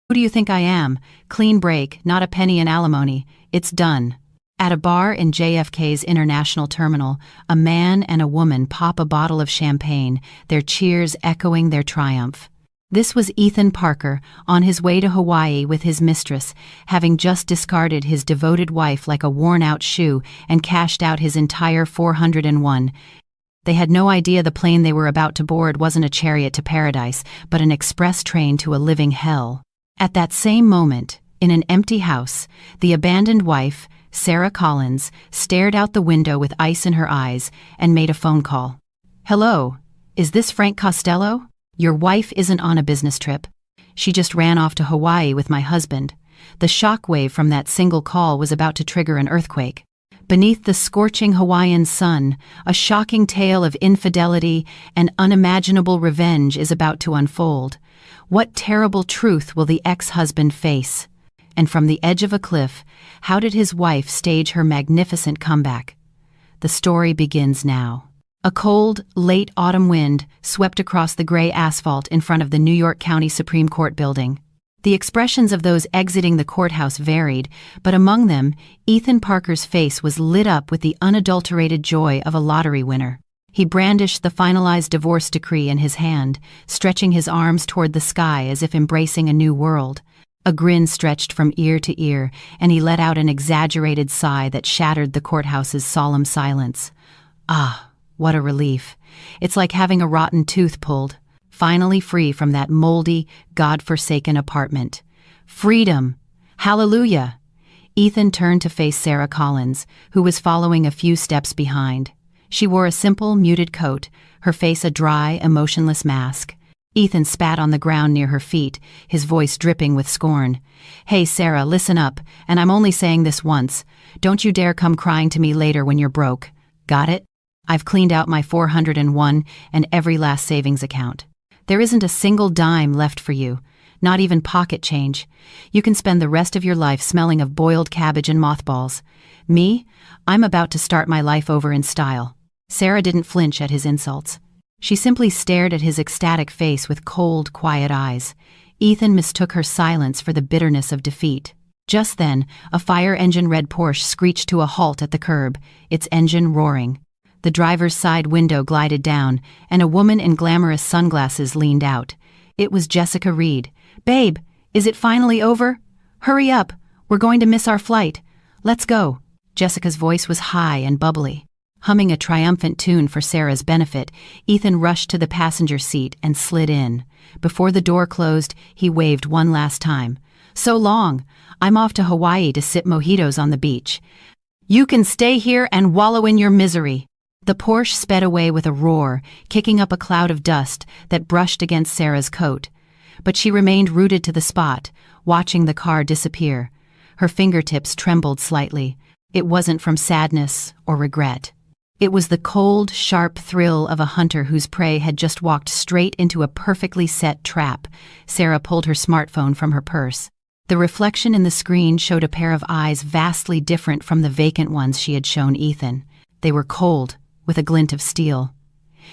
Who do you think I am? Clean break, not a penny in alimony. It's done. At a bar in JFK's International Terminal, a man and a woman pop a bottle of champagne, their cheers echoing their triumph. This was Ethan Parker, on his way to Hawaii with his mistress, having just discarded his devoted wife like a worn-out shoe and cashed out his entire 401. They had no idea the plane they were about to board wasn't a chariot to paradise, but an express train to a living hell. At that same moment, in an empty house, the abandoned wife, Sarah Collins, stared out the window with ice in her eyes and made a phone call. "Hello, is this Frank Costello? Your wife isn't on a business trip. She just ran off to Hawaii with my husband." The shockwave from that single call was about to trigger an earthquake. Beneath the scorching Hawaiian sun, a shocking tale of infidelity and unimaginable revenge is about to unfold. What terrible truth will the ex-husband face? And from the edge of a cliff, how did his wife stage her magnificent comeback? The story begins now. A cold, late autumn wind swept across the gray asphalt in front of the New York County Supreme Court building. The expressions of those exiting the courthouse varied, but among them, Ethan Parker's face was lit up with the unadulterated joy of a lottery winner. He brandished the finalized divorce decree in his hand, stretching his arms toward the sky as if embracing a new world. A grin stretched from ear to ear, and he let out an exaggerated sigh that shattered the courthouse's solemn silence. Ah! What a relief. It's like having a rotten tooth pulled, finally free from that moldy, God-forsaken apartment. Freedom! Hallelujah! Ethan turned to face Sarah Collins, who was following a few steps behind. She wore a simple, muted coat, her face a dry, emotionless mask. Ethan spat on the ground near her feet, his voice dripping with scorn. "Hey, Sarah, listen up, and I'm only saying this once. Don't you dare come crying to me later when you're broke. Got it? I've cleaned out my 401 and every last savings account. There isn't a single dime left for you, not even pocket change. You can spend the rest of your life smelling of boiled cabbage and mothballs. Me? I'm about to start my life over in style." Sarah didn't flinch at his insults. She simply stared at his ecstatic face with cold, quiet eyes. Ethan mistook her silence for the bitterness of defeat. Just then, a fire engine-red Porsche screeched to a halt at the curb, its engine roaring. The driver's side window glided down, and a woman in glamorous sunglasses leaned out. It was Jessica Reed. "Babe, is it finally over? Hurry up, we're going to miss our flight. Let's go." Jessica's voice was high and bubbly. Humming a triumphant tune for Sarah's benefit, Ethan rushed to the passenger seat and slid in. Before the door closed, he waved one last time. "So long. I'm off to Hawaii to sip mojitos on the beach. You can stay here and wallow in your misery." The Porsche sped away with a roar, kicking up a cloud of dust that brushed against Sarah's coat. But she remained rooted to the spot, watching the car disappear. Her fingertips trembled slightly. It wasn't from sadness or regret. It was the cold, sharp thrill of a hunter whose prey had just walked straight into a perfectly set trap. Sarah pulled her smartphone from her purse. The reflection in the screen showed a pair of eyes vastly different from the vacant ones she had shown Ethan. They were cold, with a glint of steel.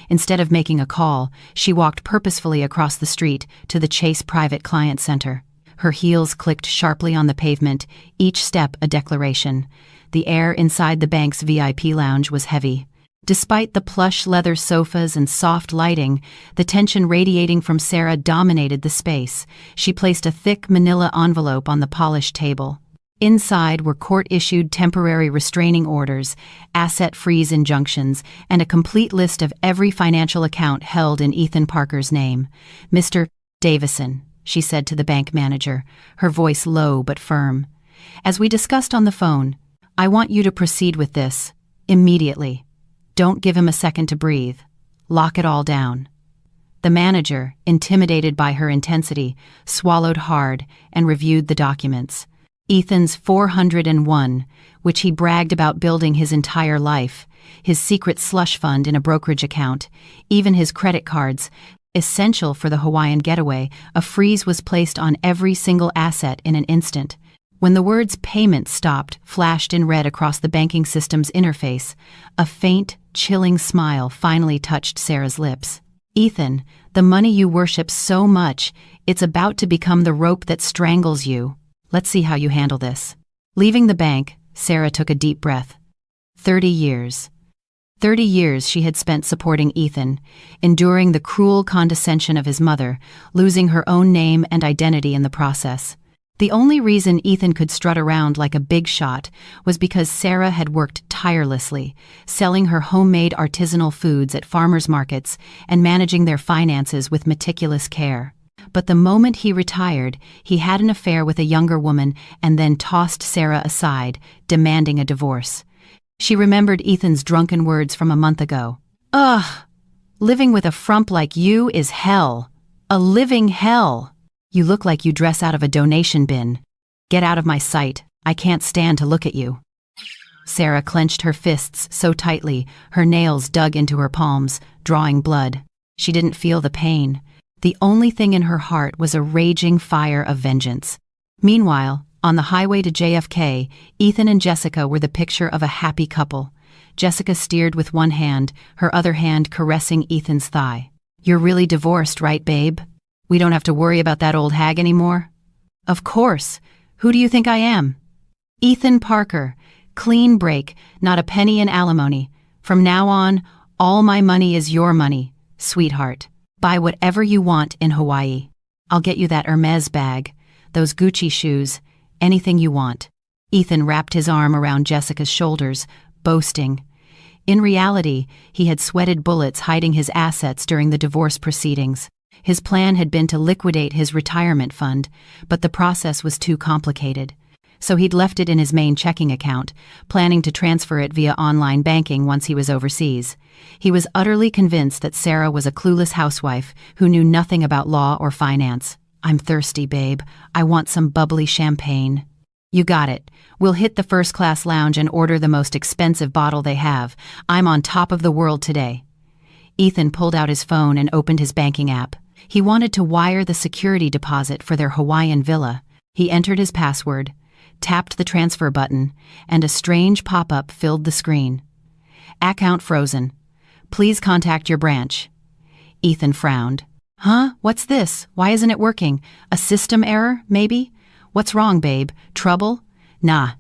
Instead of making a call, she walked purposefully across the street to the Chase Private Client Center. Her heels clicked sharply on the pavement, each step a declaration. The air inside the bank's VIP lounge was heavy. Despite the plush leather sofas and soft lighting, the tension radiating from Sarah dominated the space. She placed a thick manila envelope on the polished table. Inside were court-issued temporary restraining orders, asset freeze injunctions, and a complete list of every financial account held in Ethan Parker's name. "Mr. Davison," she said to the bank manager, her voice low but firm. "As we discussed on the phone, I want you to proceed with this, immediately. Don't give him a second to breathe. Lock it all down." The manager, intimidated by her intensity, swallowed hard and reviewed the documents. Ethan's 401, which he bragged about building his entire life, his secret slush fund in a brokerage account, even his credit cards, essential for the Hawaiian getaway, a freeze was placed on every single asset in an instant. When the words "payment stopped" flashed in red across the banking system's interface, a faint, chilling smile finally touched Sarah's lips. Ethan, The money you worship so much, it's about to become the rope that strangles you. Let's see how you handle this. Leaving the bank, Sarah took a deep breath. 30 years. 30 years she had spent supporting Ethan, enduring the cruel condescension of his mother, losing her own name and identity in the process. The only reason Ethan could strut around like a big shot was because Sarah had worked tirelessly, selling her homemade artisanal foods at farmers' markets and managing their finances with meticulous care. But the moment he retired, he had an affair with a younger woman and then tossed Sarah aside, demanding a divorce. She remembered Ethan's drunken words from a month ago. "Ugh! Living with a frump like you is hell. A living hell. You look like you dress out of a donation bin. Get out of my sight. I can't stand to look at you." Sarah clenched her fists so tightly, her nails dug into her palms, drawing blood. She didn't feel the pain. The only thing in her heart was a raging fire of vengeance. Meanwhile, on the highway to JFK, Ethan and Jessica were the picture of a happy couple. Jessica steered with one hand, her other hand caressing Ethan's thigh. "You're really divorced, right, babe? We don't have to worry about that old hag anymore?" "Of course. Who do you think I am?" "Ethan Parker. Clean break, not a penny in alimony. From now on, all my money is your money, sweetheart. Buy whatever you want in Hawaii. I'll get you that Hermes bag, those Gucci shoes, anything you want." Ethan wrapped his arm around Jessica's shoulders, boasting. In reality, he had sweated bullets hiding his assets during the divorce proceedings. His plan had been to liquidate his retirement fund, but the process was too complicated. So he'd left it in his main checking account, planning to transfer it via online banking once he was overseas. He was utterly convinced that Sarah was a clueless housewife who knew nothing about law or finance. "I'm thirsty, babe. I want some bubbly champagne." "You got it. We'll hit the first-class lounge and order the most expensive bottle they have. I'm on top of the world today." Ethan pulled out his phone and opened his banking app. He wanted to wire the security deposit for their Hawaiian villa. He entered his password, tapped the transfer button, and a strange pop-up filled the screen. "Account frozen. Please contact your branch." Ethan frowned. "Huh? What's this? Why isn't it working? A system error, maybe? What's wrong, babe? Trouble?" Nah,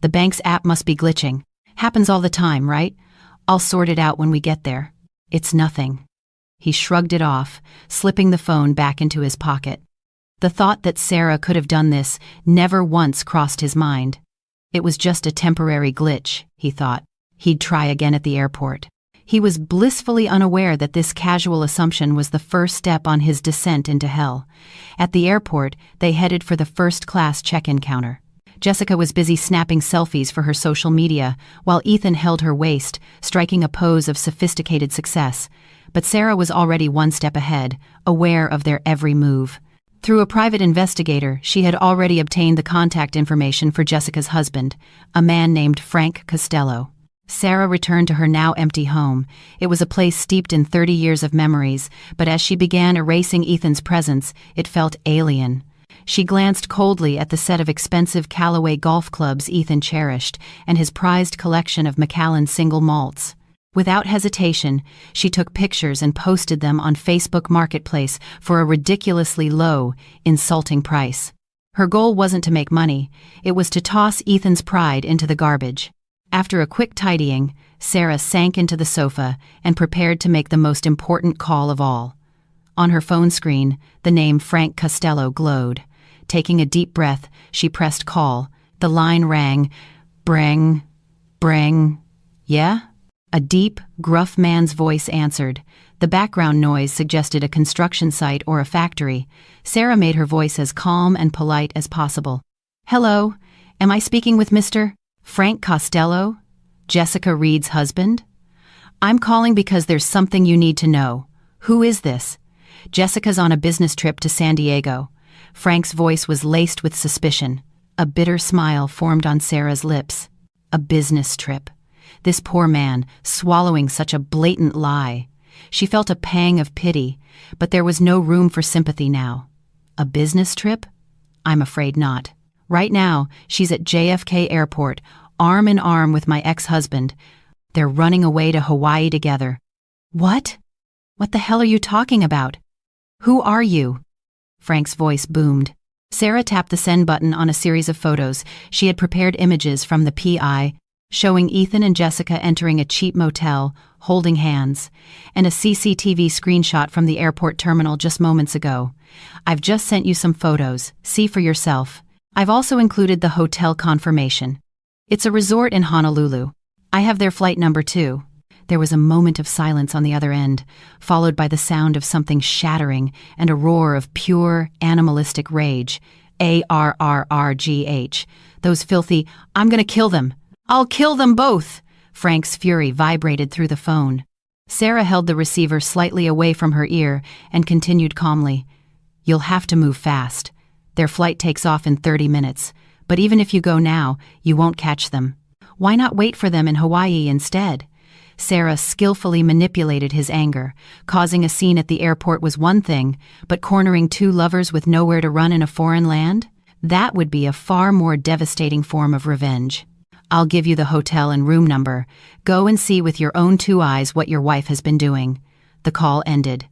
the bank's app must be glitching. Happens all the time, right? I'll sort it out when we get there." "It's nothing." He shrugged it off, slipping the phone back into his pocket. The thought that Sarah could have done this never once crossed his mind. It was just a temporary glitch, he thought. He'd try again at the airport. He was blissfully unaware that this casual assumption was the first step on his descent into hell. At the airport, they headed for the first-class check-in counter. Jessica was busy snapping selfies for her social media, while Ethan held her waist, striking a pose of sophisticated success. But Sarah was already one step ahead, aware of their every move. Through a private investigator, she had already obtained the contact information for Jessica's husband, a man named Frank Costello. Sarah returned to her now empty home. It was a place steeped in 30 years of memories, but as she began erasing Ethan's presence, it felt alien. She glanced coldly at the set of expensive Callaway golf clubs Ethan cherished and his prized collection of Macallan single malts. Without hesitation, she took pictures and posted them on Facebook Marketplace for a ridiculously low, insulting price. Her goal wasn't to make money, it was to toss Ethan's pride into the garbage. After a quick tidying, Sarah sank into the sofa and prepared to make the most important call of all. On her phone screen, the name Frank Costello glowed. Taking a deep breath, she pressed call. The line rang, "Breng, Breng, yeah?" A deep, gruff man's voice answered. The background noise suggested a construction site or a factory. Sarah made her voice as calm and polite as possible. "Hello, am I speaking with Mr. Frank Costello, Jessica Reed's husband? I'm calling because there's something you need to know. Who is this?" "Jessica's on a business trip to San Diego." Frank's voice was laced with suspicion. A bitter smile formed on Sarah's lips. A business trip. This poor man, swallowing such a blatant lie. She felt a pang of pity, but there was no room for sympathy now. A business trip? I'm afraid not. Right now, she's at JFK Airport, arm in arm with my ex-husband. They're running away to Hawaii together. What? What the hell are you talking about? Who are you? Frank's voice boomed. Sarah tapped the send button on a series of photos. She had prepared images from the PI, showing Ethan and Jessica entering a cheap motel, holding hands, and a CCTV screenshot from the airport terminal just moments ago. I've just sent you some photos, see for yourself. I've also included the hotel confirmation. It's a resort in Honolulu. I have their flight number too. There was a moment of silence on the other end, followed by the sound of something shattering and a roar of pure, animalistic rage. ARRRGH. Those filthy, I'm gonna kill them. I'll kill them both! Frank's fury vibrated through the phone. Sarah held the receiver slightly away from her ear and continued calmly. You'll have to move fast. Their flight takes off in 30 minutes, but even if you go now, you won't catch them. Why not wait for them in Hawaii instead? Sarah skillfully manipulated his anger. Causing a scene at the airport was one thing, but cornering two lovers with nowhere to run in a foreign land? That would be a far more devastating form of revenge. I'll give you the hotel and room number. Go and see with your own two eyes what your wife has been doing. The call ended.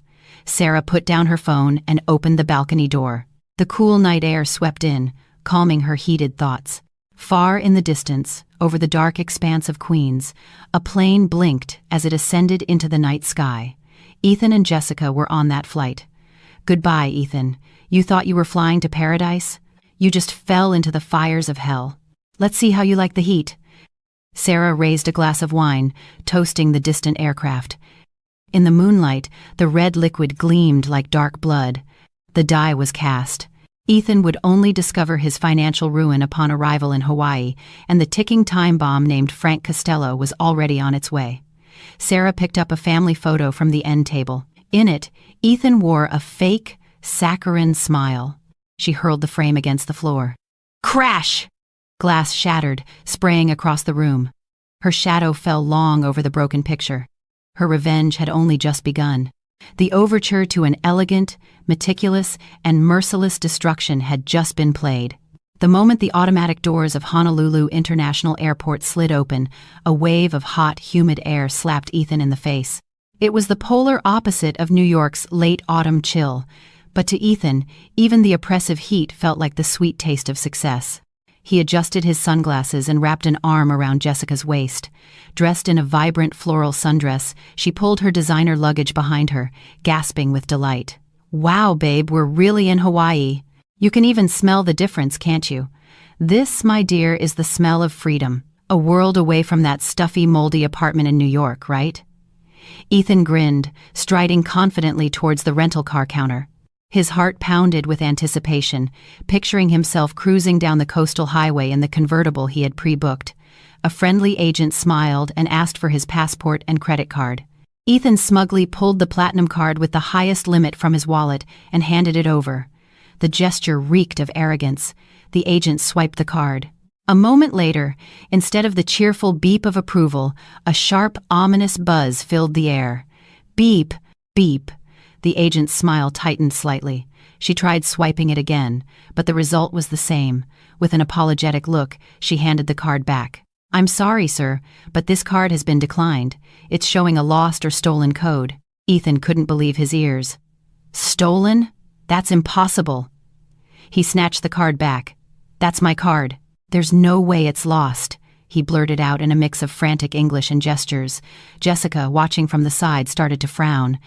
Sarah put down her phone and opened the balcony door. The cool night air swept in, calming her heated thoughts. Far in the distance, over the dark expanse of Queens, a plane blinked as it ascended into the night sky. Ethan and Jessica were on that flight. Goodbye, Ethan. You thought you were flying to paradise? You just fell into the fires of hell. Let's see how you like the heat. Sarah raised a glass of wine, toasting the distant aircraft. In the moonlight, the red liquid gleamed like dark blood. The die was cast. Ethan would only discover his financial ruin upon arrival in Hawaii, and the ticking time bomb named Frank Costello was already on its way. Sarah picked up a family photo from the end table. In it, Ethan wore a fake, saccharine smile. She hurled the frame against the floor. Crash! Glass shattered, spraying across the room. Her shadow fell long over the broken picture. Her revenge had only just begun. The overture to an elegant, meticulous, and merciless destruction had just been played. The moment the automatic doors of Honolulu International Airport slid open, a wave of hot, humid air slapped Ethan in the face. It was the polar opposite of New York's late autumn chill, but to Ethan, even the oppressive heat felt like the sweet taste of success. He adjusted his sunglasses and wrapped an arm around Jessica's waist. Dressed in a vibrant floral sundress, she pulled her designer luggage behind her, gasping with delight. Wow, babe, we're really in Hawaii. You can even smell the difference, can't you? This, my dear, is the smell of freedom. A world away from that stuffy, moldy apartment in New York, right? Ethan grinned, striding confidently towards the rental car counter. His heart pounded with anticipation, picturing himself cruising down the coastal highway in the convertible he had pre-booked. A friendly agent smiled and asked for his passport and credit card. Ethan smugly pulled the platinum card with the highest limit from his wallet and handed it over. The gesture reeked of arrogance. The agent swiped the card. A moment later, instead of the cheerful beep of approval, a sharp, ominous buzz filled the air. Beep, beep. The agent's smile tightened slightly. She tried swiping it again, but the result was the same. With an apologetic look, she handed the card back. I'm sorry, sir, but this card has been declined. It's showing a lost or stolen code. Ethan couldn't believe his ears. Stolen? That's impossible. He snatched the card back. That's my card. There's no way it's lost, he blurted out in a mix of frantic English and gestures. Jessica, watching from the side, started to frown.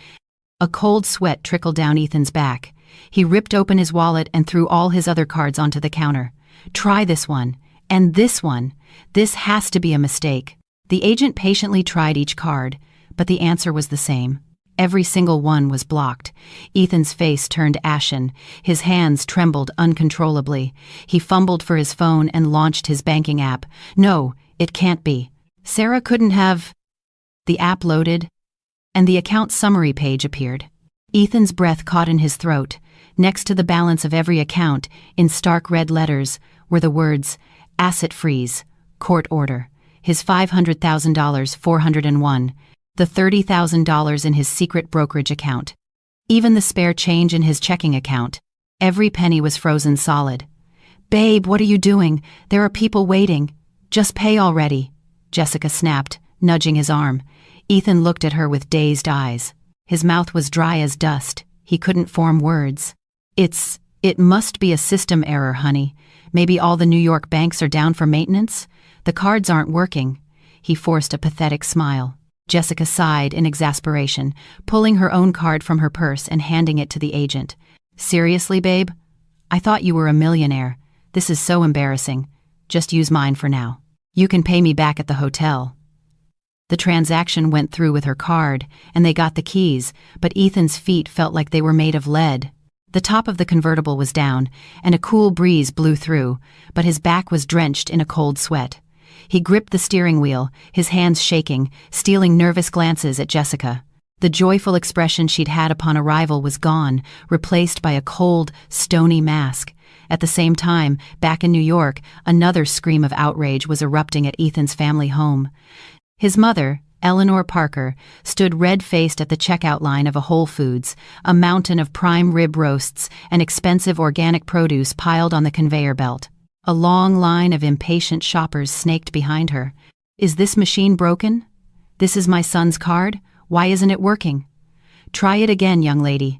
A cold sweat trickled down Ethan's back. He ripped open his wallet and threw all his other cards onto the counter. Try this one. And this one. This has to be a mistake. The agent patiently tried each card, but the answer was the same. Every single one was blocked. Ethan's face turned ashen. His hands trembled uncontrollably. He fumbled for his phone and launched his banking app. No, it can't be. Sarah couldn't have... The app loaded, and the account summary page appeared. Ethan's breath caught in his throat. Next to the balance of every account, in stark red letters, were the words, Asset Freeze, Court Order, his $500,000, 401, the $30,000 in his secret brokerage account. Even the spare change in his checking account. Every penny was frozen solid. Babe, what are you doing? There are people waiting. Just pay already, Jessica snapped, nudging his arm. Ethan looked at her with dazed eyes. His mouth was dry as dust. He couldn't form words. It must be a system error, honey. Maybe all the New York banks are down for maintenance? The cards aren't working. He forced a pathetic smile. Jessica sighed in exasperation, pulling her own card from her purse and handing it to the agent. Seriously, babe? I thought you were a millionaire. This is so embarrassing. Just use mine for now. You can pay me back at the hotel. The transaction went through with her card, and they got the keys, but Ethan's feet felt like they were made of lead. The top of the convertible was down, and a cool breeze blew through, but his back was drenched in a cold sweat. He gripped the steering wheel, his hands shaking, stealing nervous glances at Jessica. The joyful expression she'd had upon arrival was gone, replaced by a cold, stony mask. At the same time, back in New York, another scream of outrage was erupting at Ethan's family home. His mother, Eleanor Parker, stood red-faced at the checkout line of a Whole Foods, a mountain of prime rib roasts and expensive organic produce piled on the conveyor belt. A long line of impatient shoppers snaked behind her. Is this machine broken? This is my son's card? Why isn't it working? Try it again, young lady.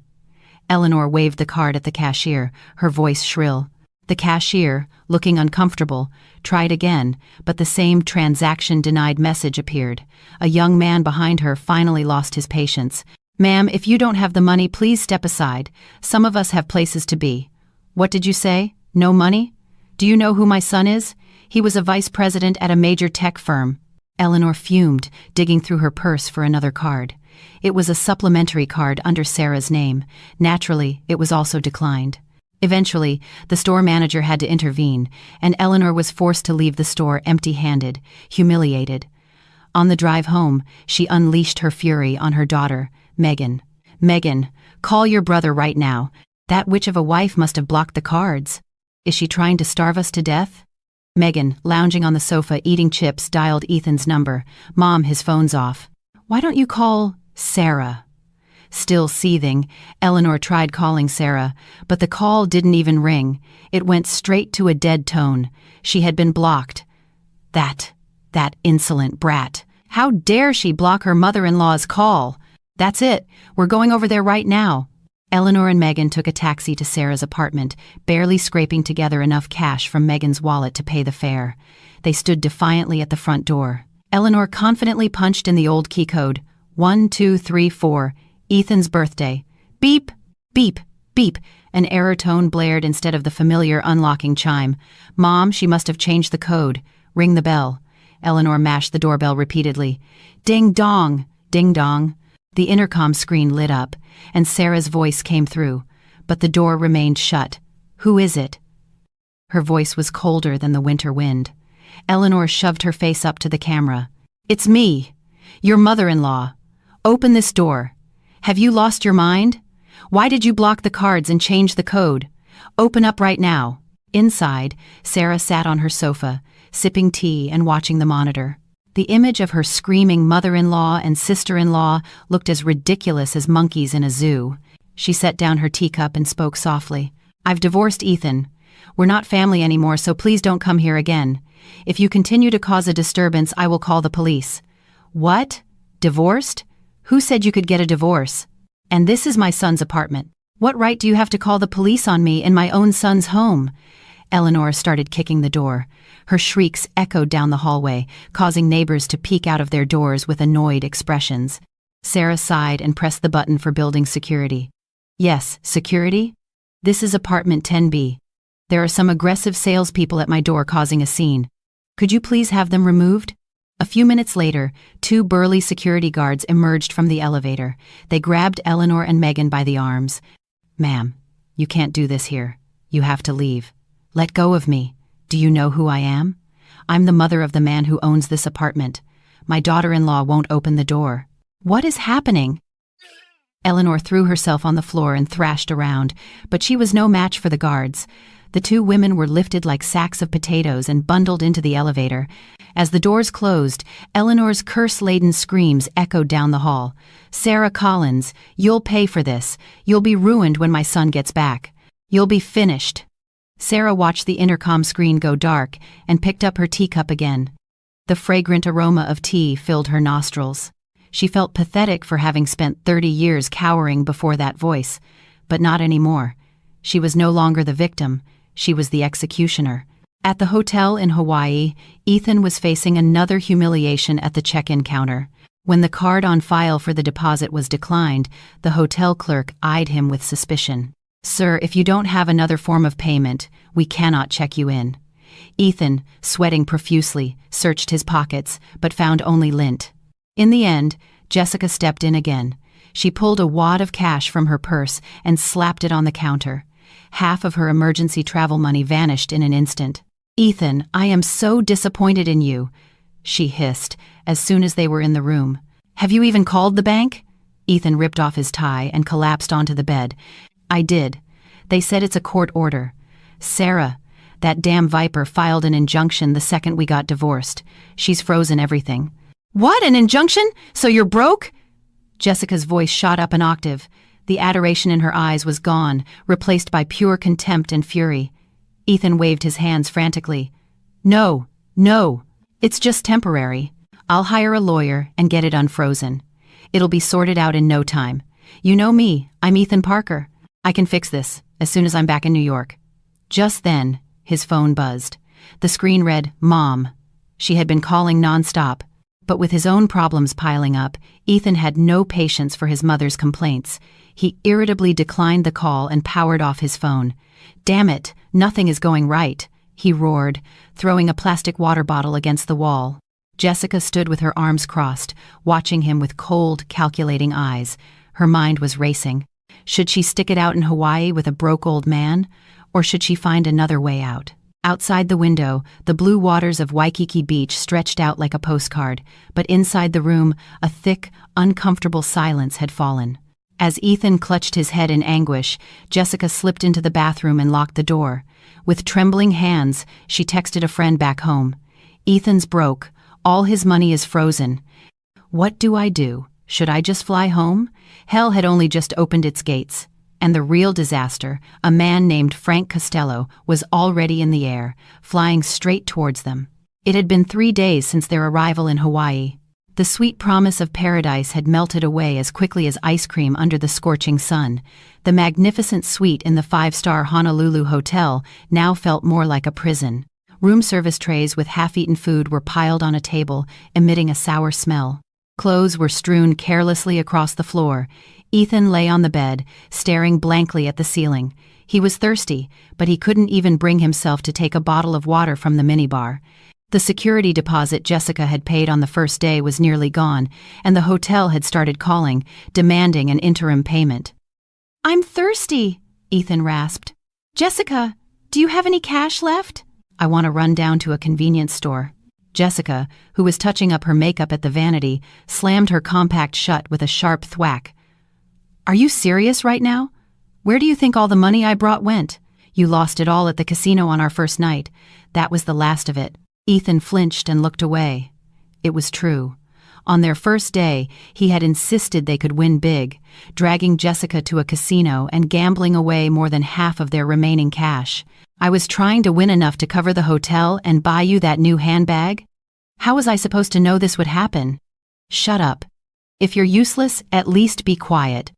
Eleanor waved the card at the cashier, her voice shrill. The cashier, looking uncomfortable, tried again, but the same transaction-denied message appeared. A young man behind her finally lost his patience. Ma'am, if you don't have the money, please step aside. Some of us have places to be. What did you say? No money? Do you know who my son is? He was a vice president at a major tech firm. Eleanor fumed, digging through her purse for another card. It was a supplementary card under Sarah's name. Naturally, it was also declined. Eventually, the store manager had to intervene, and Eleanor was forced to leave the store empty-handed, humiliated. On the drive home, she unleashed her fury on her daughter, Megan. Megan, call your brother right now. That witch of a wife must have blocked the cards. Is she trying to starve us to death? Megan, lounging on the sofa eating chips, dialed Ethan's number. Mom, his phone's off. Why don't you call Sarah? Still seething, Eleanor tried calling Sarah, but the call didn't even ring. It went straight to a dead tone. She had been blocked. That insolent brat. How dare she block her mother-in-law's call? That's it. We're going over there right now. Eleanor and Megan took a taxi to Sarah's apartment, barely scraping together enough cash from Megan's wallet to pay the fare. They stood defiantly at the front door. Eleanor confidently punched in the old key code. 1234. Ethan's birthday. Beep, beep, beep. An error tone blared instead of the familiar unlocking chime. Mom, she must have changed the code. Ring the bell. Eleanor mashed the doorbell repeatedly. Ding dong, ding dong. The intercom screen lit up, and Sarah's voice came through, but the door remained shut. Who is it? Her voice was colder than the winter wind. Eleanor shoved her face up to the camera. It's me, your mother-in-law. Open this door. Have you lost your mind? Why did you block the cards and change the code? Open up right now. Inside, Sarah sat on her sofa, sipping tea and watching the monitor. The image of her screaming mother-in-law and sister-in-law looked as ridiculous as monkeys in a zoo. She set down her teacup and spoke softly. I've divorced Ethan. We're not family anymore, so please don't come here again. If you continue to cause a disturbance, I will call the police. What? Divorced? Who said you could get a divorce? And this is my son's apartment. What right do you have to call the police on me in my own son's home? Eleanor started kicking the door. Her shrieks echoed down the hallway, causing neighbors to peek out of their doors with annoyed expressions. Sarah sighed and pressed the button for building security. Yes, security? This is apartment 10B. There are some aggressive salespeople at my door causing a scene. Could you please have them removed? A few minutes later, 2 burly security guards emerged from the elevator. They grabbed Eleanor and Megan by the arms. Ma'am, you can't do this here. You have to leave. Let go of me. Do you know who I am? I'm the mother of the man who owns this apartment. My daughter-in-law won't open the door. What is happening? Eleanor threw herself on the floor and thrashed around, but she was no match for the guards. The 2 women were lifted like sacks of potatoes and bundled into the elevator. As the doors closed, Eleanor's curse-laden screams echoed down the hall. Sarah Collins, you'll pay for this. You'll be ruined when my son gets back. You'll be finished. Sarah watched the intercom screen go dark and picked up her teacup again. The fragrant aroma of tea filled her nostrils. She felt pathetic for having spent 30 years cowering before that voice. but not anymore. She was no longer the victim, she was the executioner. At the hotel in Hawaii, Ethan was facing another humiliation at the check-in counter. When the card on file for the deposit was declined, the hotel clerk eyed him with suspicion. "Sir, if you don't have another form of payment, we cannot check you in." Ethan, sweating profusely, searched his pockets, but found only lint. In the end, Jessica stepped in again. She pulled a wad of cash from her purse and slapped it on the counter. Half of her emergency travel money vanished in an instant. "Ethan, I am so disappointed in you," she hissed as soon as they were in the room. "Have you even called the bank?" Ethan ripped off his tie and collapsed onto the bed. "I did. They said it's a court order. Sarah, that damn viper, filed an injunction the second we got divorced. She's frozen everything." "What, an injunction? So you're broke?" Jessica's voice shot up an octave. The adoration in her eyes was gone, replaced by pure contempt and fury. Ethan waved his hands frantically. No, it's just temporary. I'll hire a lawyer and get it unfrozen. It'll be sorted out in no time. You know me, I'm Ethan Parker. I can fix this, as soon as I'm back in New York." Just then, his phone buzzed. The screen read, "Mom." She had been calling nonstop. But with his own problems piling up, Ethan had no patience for his mother's complaints. He irritably declined the call and powered off his phone. "Damn it, nothing is going right," he roared, throwing a plastic water bottle against the wall. Jessica stood with her arms crossed, watching him with cold, calculating eyes. Her mind was racing. Should she stick it out in Hawaii with a broke old man, or should she find another way out? Outside the window, the blue waters of Waikiki Beach stretched out like a postcard, but inside the room, a thick, uncomfortable silence had fallen. As Ethan clutched his head in anguish, Jessica slipped into the bathroom and locked the door. With trembling hands, she texted a friend back home. "Ethan's broke. All his money is frozen. What do I do? Should I just fly home?" Hell had only just opened its gates. And the real disaster, a man named Frank Costello, was already in the air, flying straight towards them. It had been 3 days since their arrival in Hawaii. The sweet promise of paradise had melted away as quickly as ice cream under the scorching sun. The magnificent suite in the 5-star Honolulu hotel now felt more like a prison. Room service trays with half-eaten food were piled on a table, emitting a sour smell. Clothes were strewn carelessly across the floor. Ethan lay on the bed, staring blankly at the ceiling. He was thirsty, but he couldn't even bring himself to take a bottle of water from the minibar. The security deposit Jessica had paid on the first day was nearly gone, and the hotel had started calling, demanding an interim payment. "I'm thirsty," Ethan rasped. "Jessica, do you have any cash left?" "I want to run down to a convenience store." Jessica, who was touching up her makeup at the vanity, slammed her compact shut with a sharp thwack. "Are you serious right now? Where do you think all the money I brought went? You lost it all at the casino on our first night. That was the last of it." Ethan flinched and looked away. It was true. On their first day, he had insisted they could win big, dragging Jessica to a casino and gambling away more than half of their remaining cash. "I was trying to win enough to cover the hotel and buy you that new handbag? How was I supposed to know this would happen?" "Shut up. If you're useless, at least be quiet."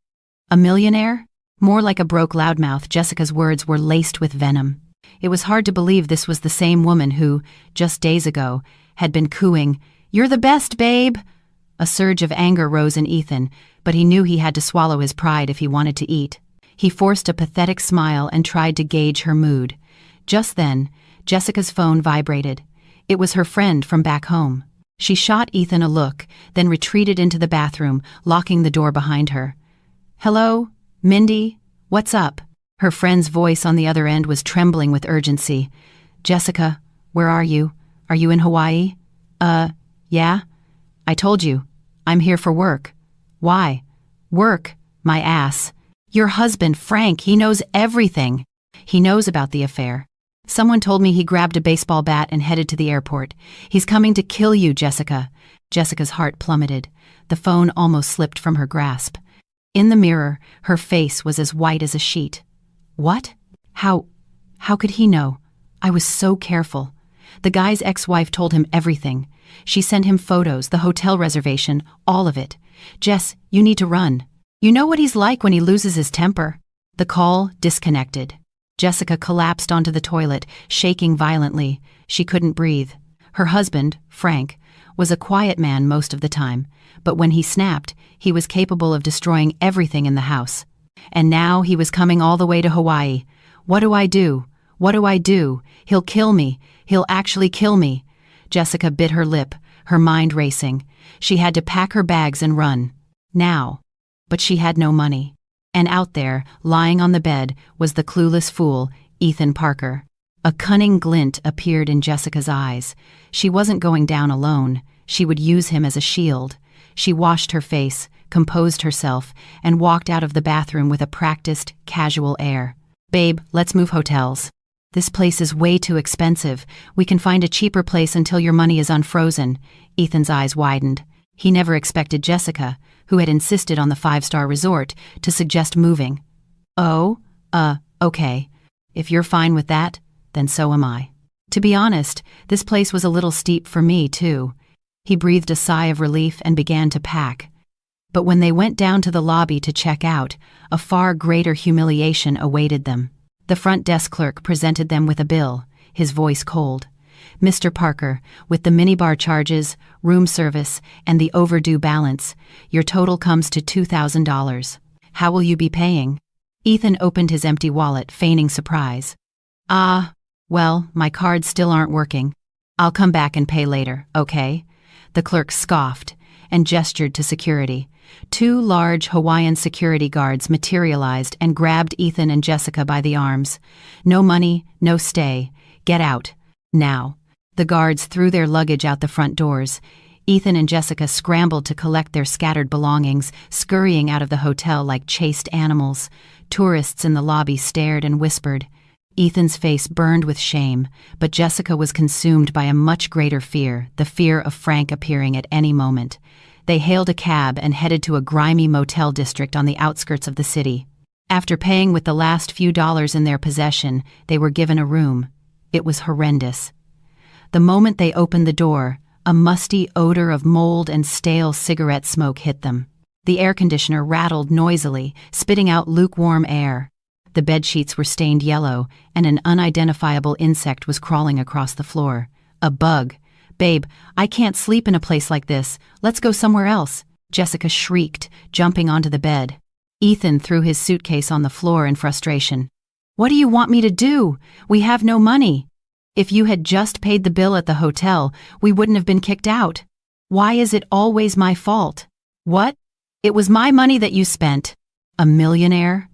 A millionaire? More like a broke loudmouth, Jessica's words were laced with venom. It was hard to believe this was the same woman who, just days ago, had been cooing, "You're the best, babe!" A surge of anger rose in Ethan, but he knew he had to swallow his pride if he wanted to eat. He forced a pathetic smile and tried to gauge her mood. Just then, Jessica's phone vibrated. It was her friend from back home. She shot Ethan a look, then retreated into the bathroom, locking the door behind her. "Hello? Mindy? What's up?" Her friend's voice on the other end was trembling with urgency. "Jessica, where are you? Are you in Hawaii?" Yeah? I told you. I'm here for work." "Why?" "Work? My ass. Your husband, Frank, he knows everything. He knows about the affair. Someone told me he grabbed a baseball bat and headed to the airport. He's coming to kill you, Jessica." Jessica's heart plummeted. The phone almost slipped from her grasp. In the mirror, her face was as white as a sheet. "What? How could he know? I was so careful. The guy's ex-wife told him everything. She sent him photos, the hotel reservation, all of it. Jess, you need to run. You know what he's like when he loses his temper." The call disconnected. Jessica collapsed onto the toilet, shaking violently. She couldn't breathe. Her husband, Frank, was a quiet man most of the time, but when he snapped, he was capable of destroying everything in the house. And now he was coming all the way to Hawaii. What do I do? What do I do? He'll kill me. He'll actually kill me. Jessica bit her lip, her mind racing. She had to pack her bags and run. Now. But she had no money. And out there, lying on the bed, was the clueless fool, Ethan Parker. A cunning glint appeared in Jessica's eyes. She wasn't going down alone. She would use him as a shield. She washed her face, composed herself, and walked out of the bathroom with a practiced, casual air. "Babe, let's move hotels. This place is way too expensive. We can find a cheaper place until your money is unfrozen." Ethan's eyes widened. He never expected Jessica, who had insisted on the 5-star resort, to suggest moving. "Oh, okay. If you're fine with that, then so am I." To be honest, this place was a little steep for me, too. He breathed a sigh of relief and began to pack. But when they went down to the lobby to check out, a far greater humiliation awaited them. The front desk clerk presented them with a bill, his voice cold. "Mr. Parker, with the minibar charges, room service, and the overdue balance, your total comes to $2,000. How will you be paying?" Ethan opened his empty wallet, feigning surprise. Well, my cards still aren't working. I'll come back and pay later, okay?" The clerk scoffed and gestured to security. 2 large Hawaiian security guards materialized and grabbed Ethan and Jessica by the arms. "No money, no stay. Get out. Now." The guards threw their luggage out the front doors. Ethan and Jessica scrambled to collect their scattered belongings, scurrying out of the hotel like chased animals. Tourists in the lobby stared and whispered. Ethan's face burned with shame, but Jessica was consumed by a much greater fear, the fear of Frank appearing at any moment. They hailed a cab and headed to a grimy motel district on the outskirts of the city. After paying with the last few dollars in their possession, they were given a room. It was horrendous. The moment they opened the door, a musty odor of mold and stale cigarette smoke hit them. The air conditioner rattled noisily, spitting out lukewarm air. The bedsheets were stained yellow, and an unidentifiable insect was crawling across the floor. A bug. "Babe, I can't sleep in a place like this. Let's go somewhere else," Jessica shrieked, jumping onto the bed. Ethan threw his suitcase on the floor in frustration. "What do you want me to do? We have no money. If you had just paid the bill at the hotel, we wouldn't have been kicked out. Why is it always my fault?" "What? It was my money that you spent." A millionaire?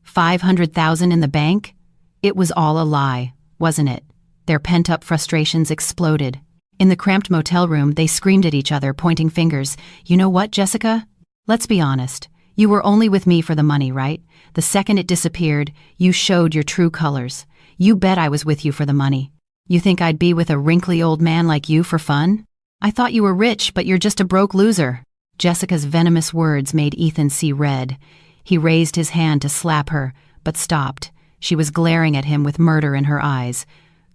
500,000 in the bank? It was all a lie, wasn't it? Their pent-up frustrations exploded. In the cramped motel room, they screamed at each other, pointing fingers. "You know what, Jessica? Let's be honest. You were only with me for the money, right? The second it disappeared, you showed your true colors. You bet I was with you for the money. You think I'd be with a wrinkly old man like you for fun? I thought you were rich, but you're just a broke loser." Jessica's venomous words made Ethan see red. He raised his hand to slap her, but stopped. She was glaring at him with murder in her eyes.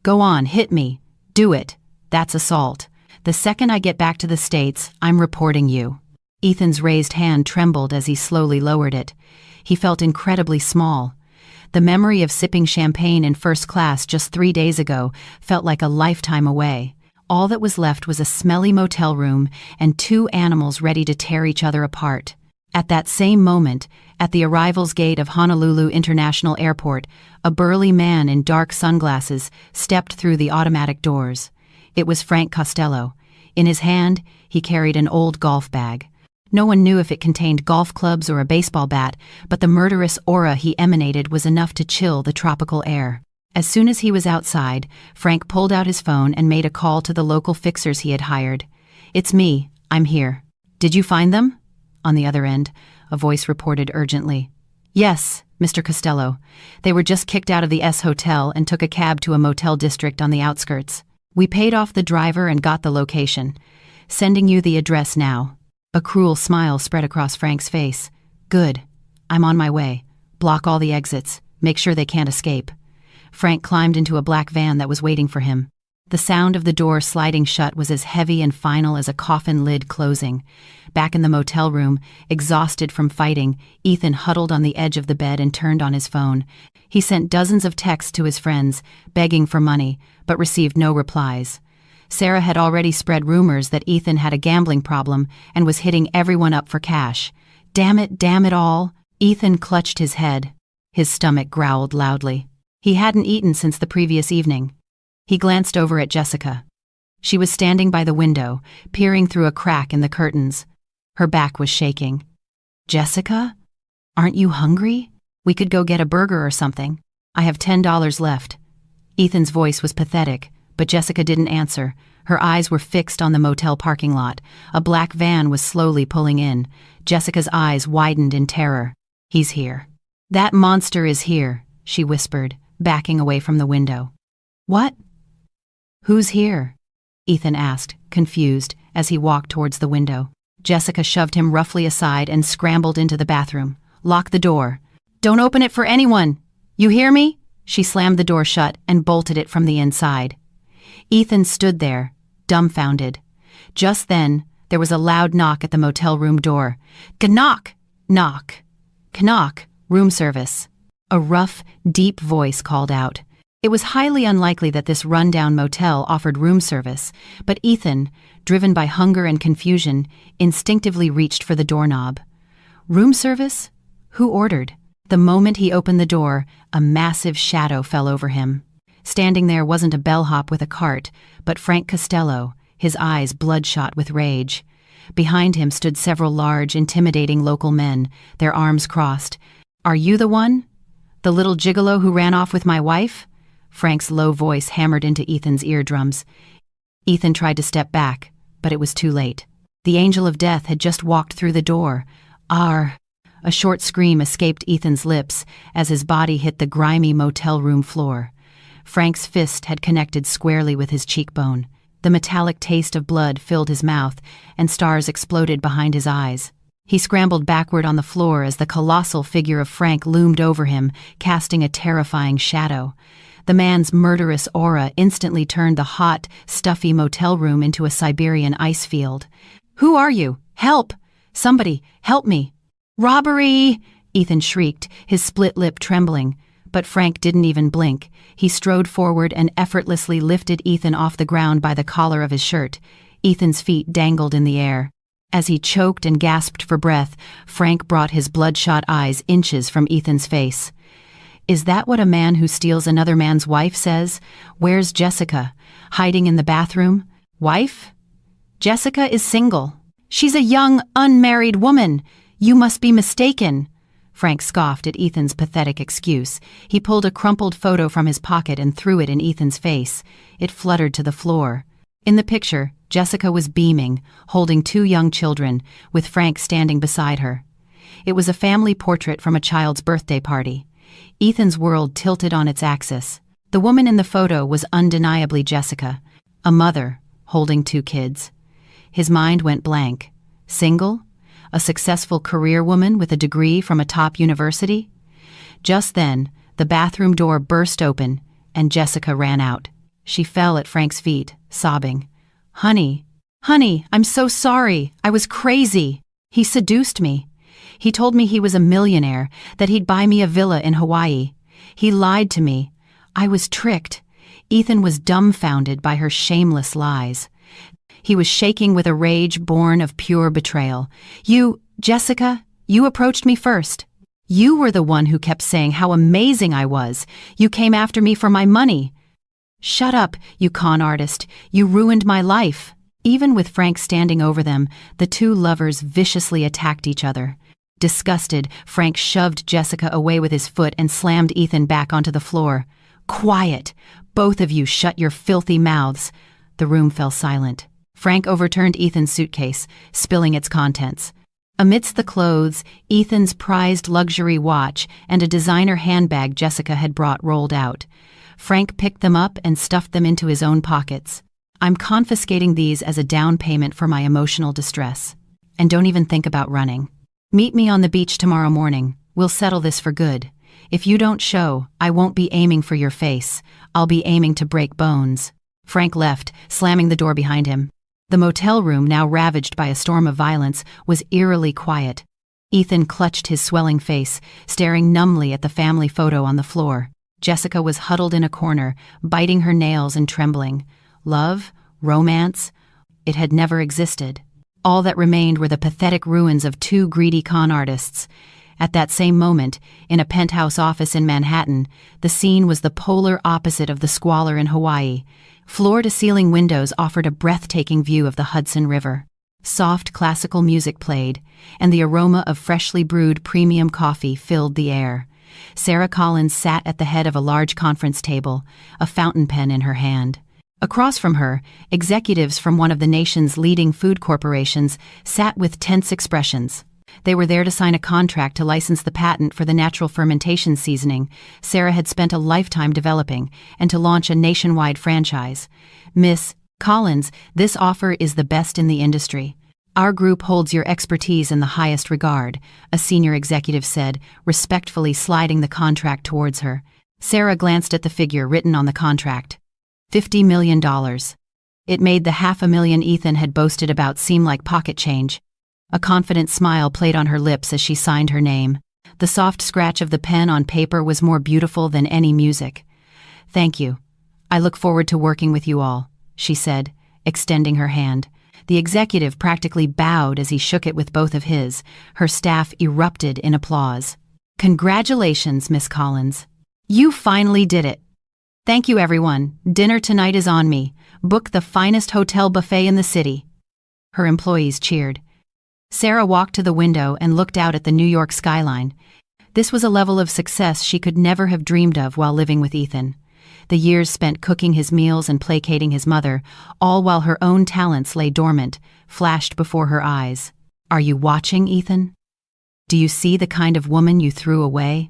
"Go on, hit me. Do it. That's assault. The second I get back to the States, I'm reporting you." Ethan's raised hand trembled as he slowly lowered it. He felt incredibly small. The memory of sipping champagne in first class just 3 days ago felt like a lifetime away. All that was left was a smelly motel room and 2 animals ready to tear each other apart. At that same moment, at the arrivals gate of Honolulu International Airport, a burly man in dark sunglasses stepped through the automatic doors. It was Frank Costello. In his hand, he carried an old golf bag. No one knew if it contained golf clubs or a baseball bat, but the murderous aura he emanated was enough to chill the tropical air. As soon as he was outside, Frank pulled out his phone and made a call to the local fixers he had hired. "It's me. I'm here. Did you find them?" On the other end, a voice reported urgently. "Yes, Mr. Costello. They were just kicked out of the S Hotel and took a cab to a motel district on the outskirts. We paid off the driver and got the location. Sending you the address now." A cruel smile spread across Frank's face. "Good. I'm on my way. Block all the exits. Make sure they can't escape." Frank climbed into a black van that was waiting for him. The sound of the door sliding shut was as heavy and final as a coffin lid closing. Back in the motel room, exhausted from fighting, Ethan huddled on the edge of the bed and turned on his phone. He sent dozens of texts to his friends, begging for money, but received no replies. Sarah had already spread rumors that Ethan had a gambling problem and was hitting everyone up for cash. Damn it all. Ethan clutched his head. His stomach growled loudly. He hadn't eaten since the previous evening. He glanced over at Jessica. She was standing by the window, peering through a crack in the curtains. Her back was shaking. "Jessica? Aren't you hungry? We could go get a burger or something. I have $10 left." Ethan's voice was pathetic, but Jessica didn't answer. Her eyes were fixed on the motel parking lot. A black van was slowly pulling in. Jessica's eyes widened in terror. "He's here. That monster is here," she whispered, backing away from the window. "What? Who's here?" Ethan asked, confused, as he walked towards the window. Jessica shoved him roughly aside and scrambled into the bathroom. "Lock the door. Don't open it for anyone. You hear me?" She slammed the door shut and bolted it from the inside. Ethan stood there, dumbfounded. Just then, there was a loud knock at the motel room door. "Knock! Knock! Knock! Room service." A rough, deep voice called out. It was highly unlikely that this rundown motel offered room service, but Ethan, driven by hunger and confusion, instinctively reached for the doorknob. Room service? Who ordered? The moment he opened the door, a massive shadow fell over him. Standing there wasn't a bellhop with a cart, but Frank Costello, his eyes bloodshot with rage. Behind him stood several large, intimidating local men, their arms crossed. "Are you the one? The little gigolo who ran off with my wife?" Frank's low voice hammered into Ethan's eardrums. Ethan tried to step back, but it was too late. The angel of death had just walked through the door. "Arr!" A short scream escaped Ethan's lips as his body hit the grimy motel room floor. Frank's fist had connected squarely with his cheekbone. The metallic taste of blood filled his mouth, and stars exploded behind his eyes. He scrambled backward on the floor as the colossal figure of Frank loomed over him, casting a terrifying shadow. The man's murderous aura instantly turned the hot, stuffy motel room into a Siberian ice field. "Who are you? Help! Somebody, help me!" "Robbery!" Ethan shrieked, his split lip trembling. But Frank didn't even blink. He strode forward and effortlessly lifted Ethan off the ground by the collar of his shirt. Ethan's feet dangled in the air. As he choked and gasped for breath, Frank brought his bloodshot eyes inches from Ethan's face. "Is that what a man who steals another man's wife says? Where's Jessica? Hiding in the bathroom? Wife? Jessica is single. She's a young, unmarried woman. You must be mistaken." Frank scoffed at Ethan's pathetic excuse. He pulled a crumpled photo from his pocket and threw it in Ethan's face. It fluttered to the floor. In the picture, Jessica was beaming, holding 2 young children, with Frank standing beside her. It was a family portrait from a child's birthday party. Ethan's world tilted on its axis. The woman in the photo was undeniably Jessica, a mother holding 2 kids. His mind went blank. Single? A successful career woman with a degree from a top university? Just then, the bathroom door burst open, and Jessica ran out. She fell at Frank's feet, sobbing. Honey, I'm so sorry. I was crazy. He seduced me. He told me he was a millionaire, that he'd buy me a villa in Hawaii. He lied to me. I was tricked." Ethan was dumbfounded by her shameless lies. He was shaking with a rage born of pure betrayal. Jessica, you approached me first. You were the one who kept saying how amazing I was. You came after me for my money. Shut up, you con artist. You ruined my life." Even with Frank standing over them, the 2 lovers viciously attacked each other. Disgusted, Frank shoved Jessica away with his foot and slammed Ethan back onto the floor. "Quiet! Both of you shut your filthy mouths." The room fell silent. Frank overturned Ethan's suitcase, spilling its contents. Amidst the clothes, Ethan's prized luxury watch and a designer handbag Jessica had brought rolled out. Frank picked them up and stuffed them into his own pockets. "I'm confiscating these as a down payment for my emotional distress. And don't even think about running. Meet me on the beach tomorrow morning. We'll settle this for good. If you don't show, I won't be aiming for your face. I'll be aiming to break bones." Frank left, slamming the door behind him. The motel room, now ravaged by a storm of violence, was eerily quiet. Ethan clutched his swelling face, staring numbly at the family photo on the floor. Jessica was huddled in a corner, biting her nails and trembling. Love? Romance? It had never existed. All that remained were the pathetic ruins of two greedy con artists. At that same moment, in a penthouse office in Manhattan, the scene was the polar opposite of the squalor in Hawaii. Floor-to-ceiling windows offered a breathtaking view of the Hudson River. Soft classical music played, and the aroma of freshly brewed premium coffee filled the air. Sarah Collins sat at the head of a large conference table, a fountain pen in her hand. Across from her, executives from one of the nation's leading food corporations sat with tense expressions. They were there to sign a contract to license the patent for the natural fermentation seasoning Sarah had spent a lifetime developing, and to launch a nationwide franchise. Miss Collins, this offer is the best in the industry. Our group holds your expertise in the highest regard, a senior executive said, respectfully sliding the contract towards her. Sarah glanced at the figure written on the contract. $50 million. It made the $500,000 Ethan had boasted about seem like pocket change. A confident smile played on her lips as she signed her name. The soft scratch of the pen on paper was more beautiful than any music. Thank you. I look forward to working with you all, she said, extending her hand. The executive practically bowed as he shook it with both of his. Her staff erupted in applause. Congratulations, Miss Collins. You finally did it. Thank you, everyone. Dinner tonight is on me. Book the finest hotel buffet in the city. Her employees cheered. Sarah walked to the window and looked out at the New York skyline. This was a level of success she could never have dreamed of while living with Ethan. The years spent cooking his meals and placating his mother, all while her own talents lay dormant, flashed before her eyes. Are you watching, Ethan? Do you see the kind of woman you threw away?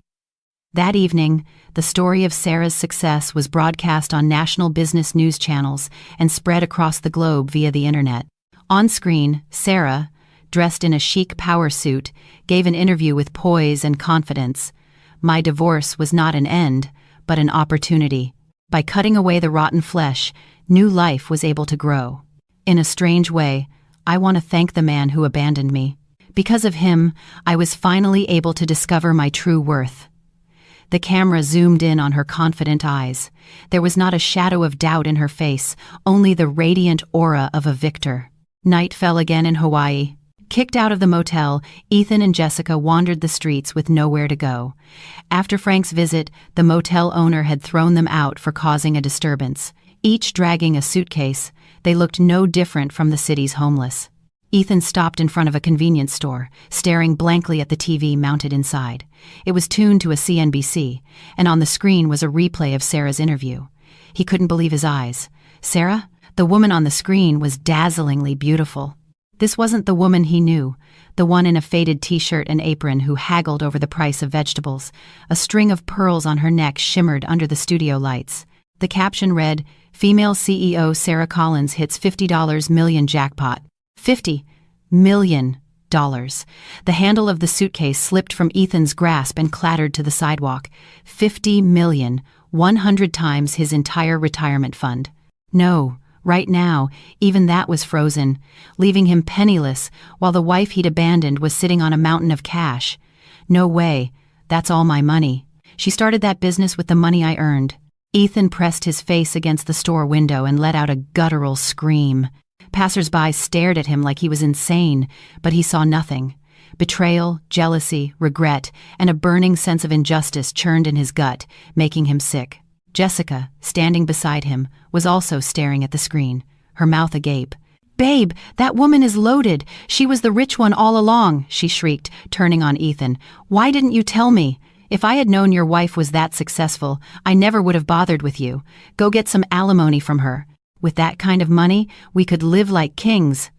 That evening, the story of Sarah's success was broadcast on national business news channels and spread across the globe via the internet. On screen, Sarah, dressed in a chic power suit, gave an interview with poise and confidence. My divorce was not an end, but an opportunity. By cutting away the rotten flesh, new life was able to grow. In a strange way, I want to thank the man who abandoned me. Because of him, I was finally able to discover my true worth. The camera zoomed in on her confident eyes. There was not a shadow of doubt in her face, only the radiant aura of a victor. Night fell again in Hawaii. Kicked out of the motel, Ethan and Jessica wandered the streets with nowhere to go. After Frank's visit, the motel owner had thrown them out for causing a disturbance. Each dragging a suitcase, they looked no different from the city's homeless. Ethan stopped in front of a convenience store, staring blankly at the TV mounted inside. It was tuned to a CNBC, and on the screen was a replay of Sarah's interview. He couldn't believe his eyes. Sarah, the woman on the screen, was dazzlingly beautiful. This wasn't the woman he knew, the one in a faded t-shirt and apron who haggled over the price of vegetables. A string of pearls on her neck shimmered under the studio lights. The caption read, "Female CEO Sarah Collins hits $50 million jackpot." $50 million. The handle of the suitcase slipped from Ethan's grasp and clattered to the sidewalk. 50 million, 100 times his entire retirement fund. No, right now, even that was frozen, leaving him penniless while the wife he'd abandoned was sitting on a mountain of cash. No way, that's all my money. She started that business with the money I earned. Ethan pressed his face against the store window and let out a guttural scream. Passers-by stared at him like he was insane, but he saw nothing. Betrayal, jealousy, regret, and a burning sense of injustice churned in his gut, making him sick. Jessica, standing beside him, was also staring at the screen, her mouth agape. "Babe, that woman is loaded. She was the rich one all along," she shrieked, turning on Ethan. "Why didn't you tell me? If I had known your wife was that successful, I never would have bothered with you. Go get some alimony from her. With that kind of money, we could live like kings."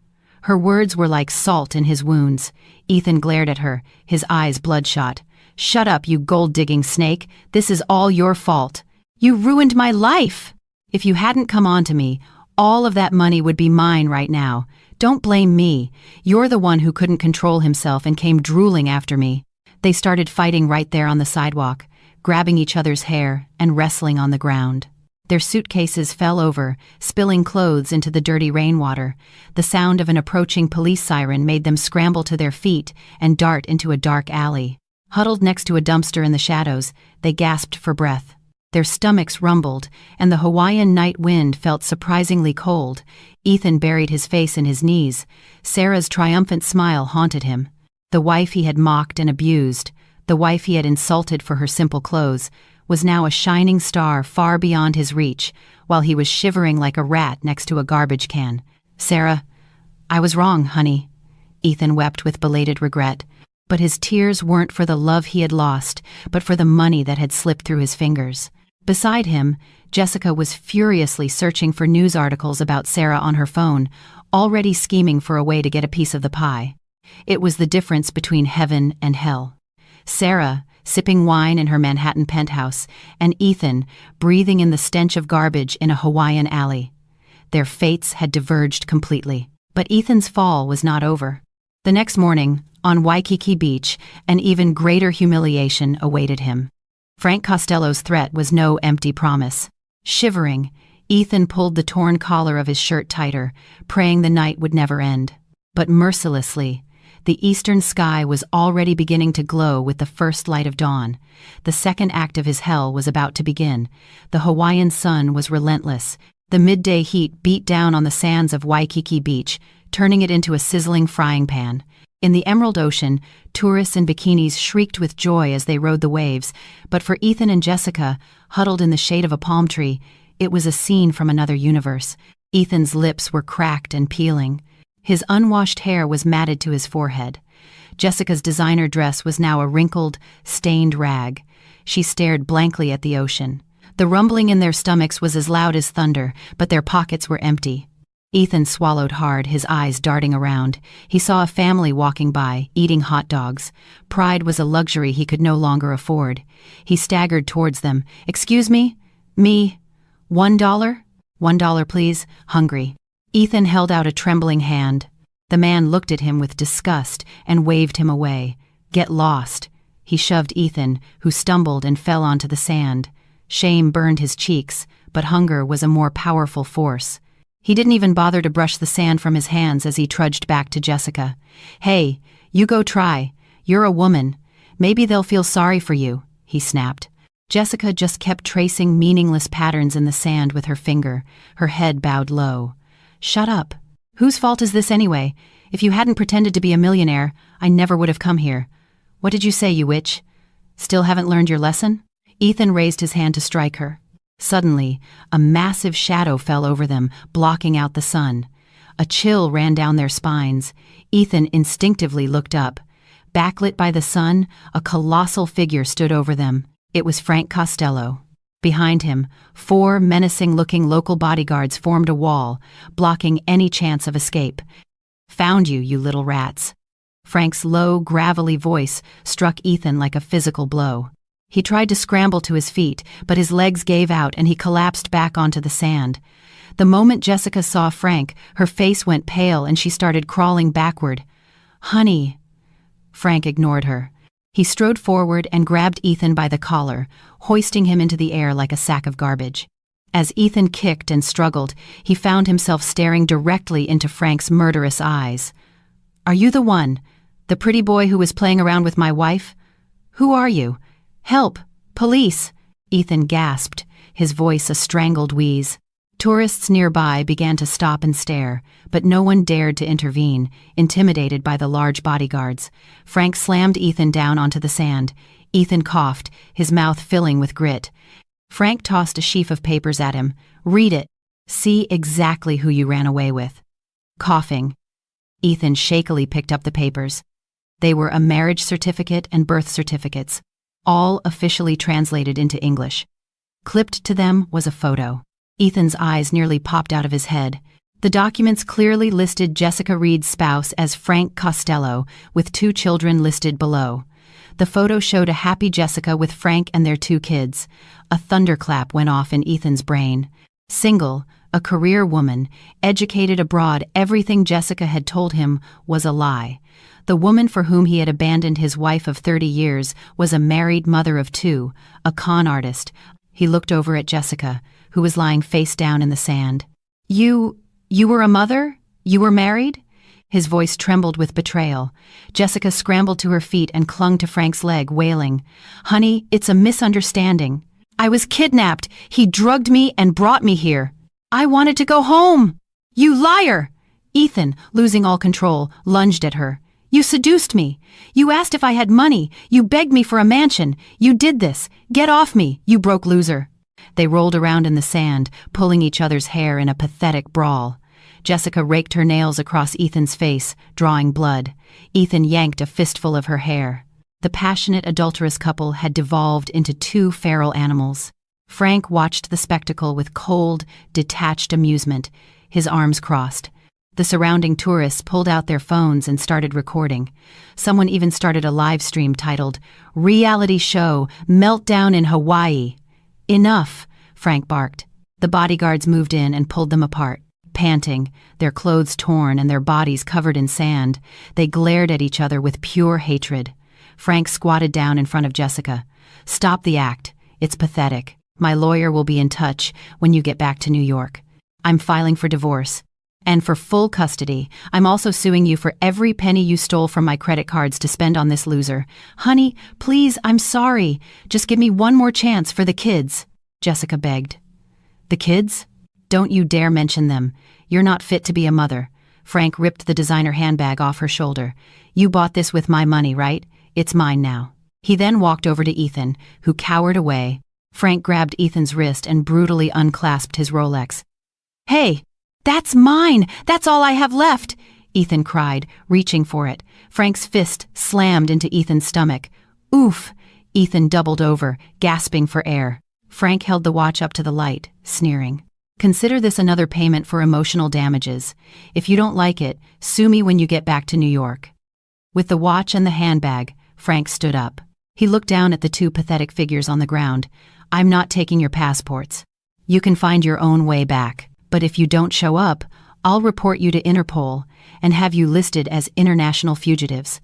Her words were like salt in his wounds. Ethan glared at her, his eyes bloodshot. "Shut up, you gold-digging snake. This is all your fault. You ruined my life. If you hadn't come on to me, all of that money would be mine right now. Don't blame me. You're the one who couldn't control himself and came drooling after me." They started fighting right there on the sidewalk, grabbing each other's hair and wrestling on the ground. Their suitcases fell over, spilling clothes into the dirty rainwater. The sound of an approaching police siren made them scramble to their feet and dart into a dark alley. Huddled next to a dumpster in the shadows, they gasped for breath. Their stomachs rumbled, and the Hawaiian night wind felt surprisingly cold. Ethan buried his face in his knees. Sarah's triumphant smile haunted him. The wife he had mocked and abused, the wife he had insulted for her simple clothes, was now a shining star far beyond his reach, while he was shivering like a rat next to a garbage can. "Sarah, I was wrong, honey." Ethan wept with belated regret. But his tears weren't for the love he had lost, but for the money that had slipped through his fingers. Beside him, Jessica was furiously searching for news articles about Sarah on her phone, already scheming for a way to get a piece of the pie. It was the difference between heaven and hell. Sarah, sipping wine in her Manhattan penthouse, and Ethan, breathing in the stench of garbage in a Hawaiian alley. Their fates had diverged completely. But Ethan's fall was not over. The next morning, on Waikiki Beach, an even greater humiliation awaited him. Frank Costello's threat was no empty promise. Shivering, Ethan pulled the torn collar of his shirt tighter, praying the night would never end. But mercilessly, the eastern sky was already beginning to glow with the first light of dawn. The second act of his hell was about to begin. The Hawaiian sun was relentless. The midday heat beat down on the sands of Waikiki Beach, turning it into a sizzling frying pan. In the Emerald Ocean, tourists in bikinis shrieked with joy as they rode the waves, but for Ethan and Jessica, huddled in the shade of a palm tree, it was a scene from another universe. Ethan's lips were cracked and peeling. His unwashed hair was matted to his forehead. Jessica's designer dress was now a wrinkled, stained rag. She stared blankly at the ocean. The rumbling in their stomachs was as loud as thunder, but their pockets were empty. Ethan swallowed hard, his eyes darting around. He saw a family walking by, eating hot dogs. Pride was a luxury he could no longer afford. He staggered towards them. "Excuse me? Me? $1? $1, please. Hungry." Ethan held out a trembling hand. The man looked at him with disgust and waved him away. "Get lost." He shoved Ethan, who stumbled and fell onto the sand. Shame burned his cheeks, but hunger was a more powerful force. He didn't even bother to brush the sand from his hands as he trudged back to Jessica. "Hey, you go try. You're a woman. Maybe they'll feel sorry for you," he snapped. Jessica just kept tracing meaningless patterns in the sand with her finger, her head bowed low. "Shut up. Whose fault is this anyway? If you hadn't pretended to be a millionaire, I never would have come here. What did you say, you witch? Still haven't learned your lesson?" Ethan raised his hand to strike her. Suddenly, a massive shadow fell over them, blocking out the sun. A chill ran down their spines. Ethan instinctively looked up. Backlit by the sun, a colossal figure stood over them. It was Frank Costello. Behind him, 4 menacing-looking local bodyguards formed a wall, blocking any chance of escape. "Found you, you little rats." Frank's low, gravelly voice struck Ethan like a physical blow. He tried to scramble to his feet, but his legs gave out and he collapsed back onto the sand. The moment Jessica saw Frank, her face went pale and she started crawling backward. "Honey." Frank ignored her. He strode forward and grabbed Ethan by the collar, hoisting him into the air like a sack of garbage. As Ethan kicked and struggled, he found himself staring directly into Frank's murderous eyes. "Are you the one? The pretty boy who was playing around with my wife? Who are you? Help! Police!" Ethan gasped, his voice a strangled wheeze. Tourists nearby began to stop and stare, but no one dared to intervene, intimidated by the large bodyguards. Frank slammed Ethan down onto the sand. Ethan coughed, his mouth filling with grit. Frank tossed a sheaf of papers at him. "Read it. See exactly who you ran away with." Coughing, Ethan shakily picked up the papers. They were a marriage certificate and birth certificates, all officially translated into English. Clipped to them was a photo. Ethan's eyes nearly popped out of his head. The documents clearly listed Jessica Reed's spouse as Frank Costello, with 2 children listed below. The photo showed a happy Jessica with Frank and their 2 kids. A thunderclap went off in Ethan's brain. Single, a career woman, educated abroad, everything Jessica had told him was a lie. The woman for whom he had abandoned his wife of 30 years was a married mother of 2, a con artist. He looked over at Jessica, who was lying face down in the sand. You were a mother? You were married?" His voice trembled with betrayal. Jessica scrambled to her feet and clung to Frank's leg, wailing, "Honey, it's a misunderstanding. I was kidnapped. He drugged me and brought me here. I wanted to go home." "You liar!" Ethan, losing all control, lunged at her. "You seduced me. You asked if I had money. You begged me for a mansion. You did this. Get off me, you broke loser." They rolled around in the sand, pulling each other's hair in a pathetic brawl. Jessica raked her nails across Ethan's face, drawing blood. Ethan yanked a fistful of her hair. The passionate, adulterous couple had devolved into two feral animals. Frank watched the spectacle with cold, detached amusement, his arms crossed. The surrounding tourists pulled out their phones and started recording. Someone even started a live stream titled, "Reality Show, Meltdown in Hawaii." "Enough," Frank barked. The bodyguards moved in and pulled them apart. Panting, their clothes torn and their bodies covered in sand, they glared at each other with pure hatred. Frank squatted down in front of Jessica. "Stop the act. It's pathetic. My lawyer will be in touch when you get back to New York. I'm filing for divorce. And for full custody, I'm also suing you for every penny you stole from my credit cards to spend on this loser. Honey, please, I'm sorry. Just give me one more chance for the kids," Jessica begged. "The kids? Don't you dare mention them. You're not fit to be a mother." Frank ripped the designer handbag off her shoulder. "You bought this with my money, right? It's mine now." He then walked over to Ethan, who cowered away. Frank grabbed Ethan's wrist and brutally unclasped his Rolex. "Hey! That's mine! That's all I have left!" Ethan cried, reaching for it. Frank's fist slammed into Ethan's stomach. "Oof!" Ethan doubled over, gasping for air. Frank held the watch up to the light, sneering. "Consider this another payment for emotional damages. If you don't like it, sue me when you get back to New York." With the watch and the handbag, Frank stood up. He looked down at the two pathetic figures on the ground. "I'm not taking your passports. You can find your own way back. But if you don't show up, I'll report you to Interpol and have you listed as international fugitives."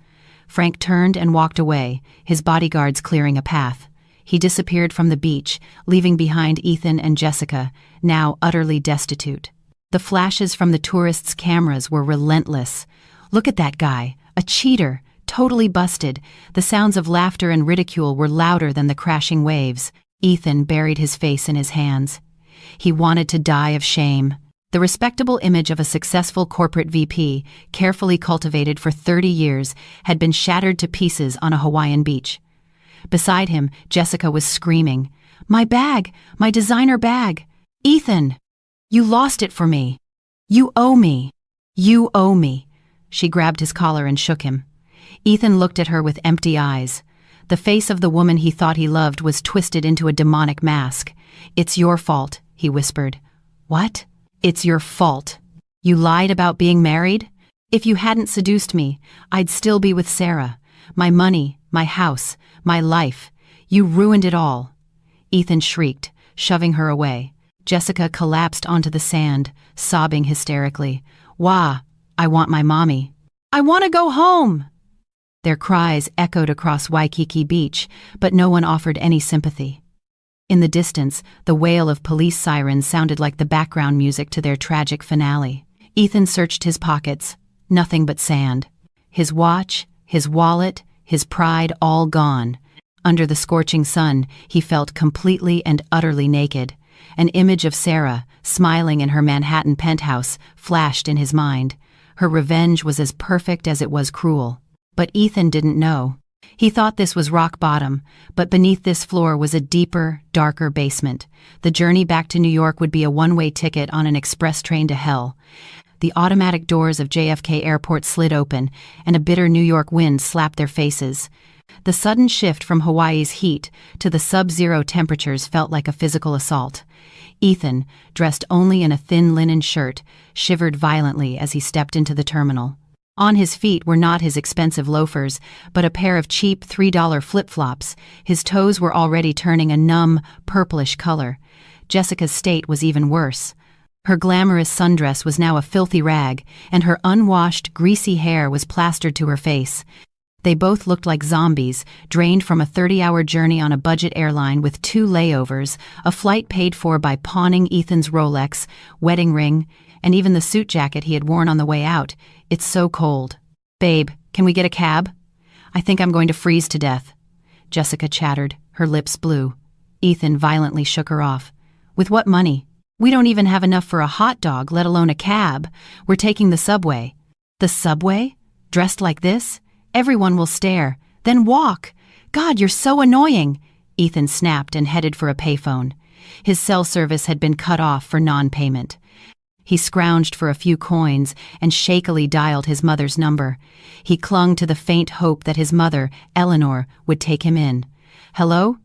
Frank turned and walked away, his bodyguards clearing a path. He disappeared from the beach, leaving behind Ethan and Jessica, now utterly destitute. The flashes from the tourists' cameras were relentless. "Look at that guy, a cheater, totally busted." The sounds of laughter and ridicule were louder than the crashing waves. Ethan buried his face in his hands. He wanted to die of shame. The respectable image of a successful corporate VP, carefully cultivated for 30 years, had been shattered to pieces on a Hawaiian beach. Beside him, Jessica was screaming, "My bag! My designer bag! Ethan! You lost it for me! You owe me! You owe me!" She grabbed his collar and shook him. Ethan looked at her with empty eyes. The face of the woman he thought he loved was twisted into a demonic mask. "It's your fault," he whispered. "What?" "It's your fault. You lied about being married? If you hadn't seduced me, I'd still be with Sarah. My money, my house, my life. You ruined it all." Ethan shrieked, shoving her away. Jessica collapsed onto the sand, sobbing hysterically. "Wah, I want my mommy. I want to go home." Their cries echoed across Waikiki Beach, but no one offered any sympathy. In the distance, the wail of police sirens sounded like the background music to their tragic finale. Ethan searched his pockets. Nothing but sand. His watch, his wallet, his pride all gone. Under the scorching sun, he felt completely and utterly naked. An image of Sarah, smiling in her Manhattan penthouse, flashed in his mind. Her revenge was as perfect as it was cruel. But Ethan didn't know. He thought this was rock bottom, but beneath this floor was a deeper, darker basement. The journey back to New York would be a one-way ticket on an express train to hell. The automatic doors of JFK Airport slid open, and a bitter New York wind slapped their faces. The sudden shift from Hawaii's heat to the sub-zero temperatures felt like a physical assault. Ethan, dressed only in a thin linen shirt, shivered violently as he stepped into the terminal. On his feet were not his expensive loafers, but a pair of cheap $3 flip-flops. His toes were already turning a numb, purplish color. Jessica's state was even worse. Her glamorous sundress was now a filthy rag, and her unwashed, greasy hair was plastered to her face. They both looked like zombies, drained from a 30-hour journey on a budget airline with 2 layovers, a flight paid for by pawning Ethan's Rolex, wedding ring, and even the suit jacket he had worn on the way out. It's so cold. Babe, can we get a cab? I think I'm going to freeze to death. Jessica chattered, her lips blue. Ethan violently shook her off. With what money? We don't even have enough for a hot dog, let alone a cab. We're taking the subway. The subway? Dressed like this? Everyone will stare. Then walk. God, you're so annoying. Ethan snapped and headed for a payphone. His cell service had been cut off for non-payment. He scrounged for a few coins and shakily dialed his mother's number. He clung to the faint hope that his mother, Eleanor, would take him in. Hello?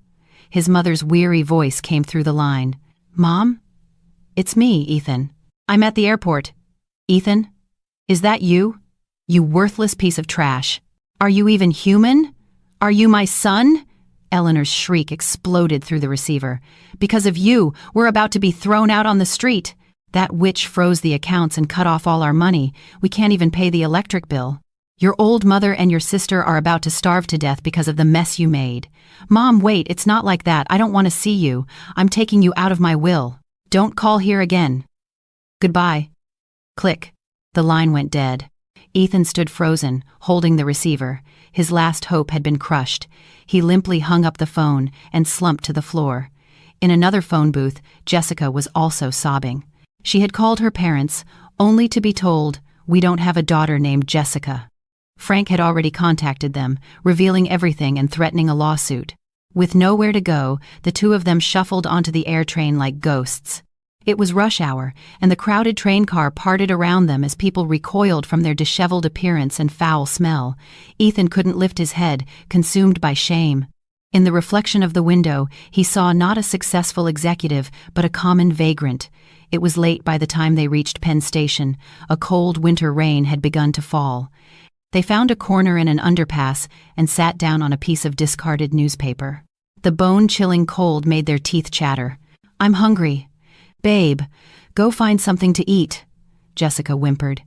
His mother's weary voice came through the line. Mom? It's me, Ethan. I'm at the airport. Ethan? Is that you? You worthless piece of trash. Are you even human? Are you my son? Eleanor's shriek exploded through the receiver. Because of you, we're about to be thrown out on the street. That witch froze the accounts and cut off all our money. We can't even pay the electric bill. Your old mother and your sister are about to starve to death because of the mess you made. Mom, wait, it's not like that. I don't want to see you. I'm taking you out of my will. Don't call here again. Goodbye. Click. The line went dead. Ethan stood frozen, holding the receiver. His last hope had been crushed. He limply hung up the phone and slumped to the floor. In another phone booth, Jessica was also sobbing. She had called her parents, only to be told, "We don't have a daughter named Jessica." Frank had already contacted them, revealing everything and threatening a lawsuit. With nowhere to go, the two of them shuffled onto the air train like ghosts. It was rush hour, and the crowded train car parted around them as people recoiled from their disheveled appearance and foul smell. Ethan couldn't lift his head, consumed by shame. In the reflection of the window, he saw not a successful executive, but a common vagrant. It was late by the time they reached Penn Station. A cold winter rain had begun to fall. They found a corner in an underpass and sat down on a piece of discarded newspaper. The bone-chilling cold made their teeth chatter. "I'm hungry." "Babe, go find something to eat," Jessica whimpered.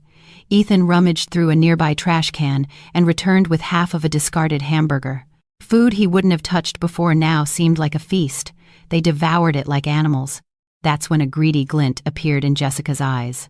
Ethan rummaged through a nearby trash can and returned with half of a discarded hamburger. Food he wouldn't have touched before now seemed like a feast. They devoured it like animals. That's when a greedy glint appeared in Jessica's eyes.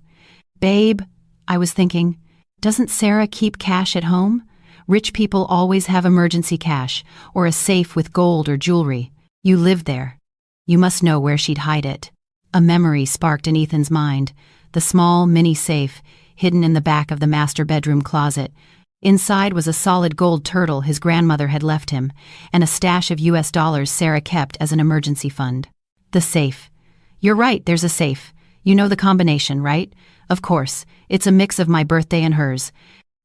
"Babe, I was thinking, doesn't Sarah keep cash at home? Rich people always have emergency cash, or a safe with gold or jewelry. You lived there. You must know where she'd hide it." A memory sparked in Ethan's mind. The small, mini safe, hidden in the back of the master bedroom closet. Inside was a solid gold turtle his grandmother had left him, and a stash of US dollars Sarah kept as an emergency fund. The safe. "You're right, there's a safe. You know the combination, right? Of course, it's a mix of my birthday and hers."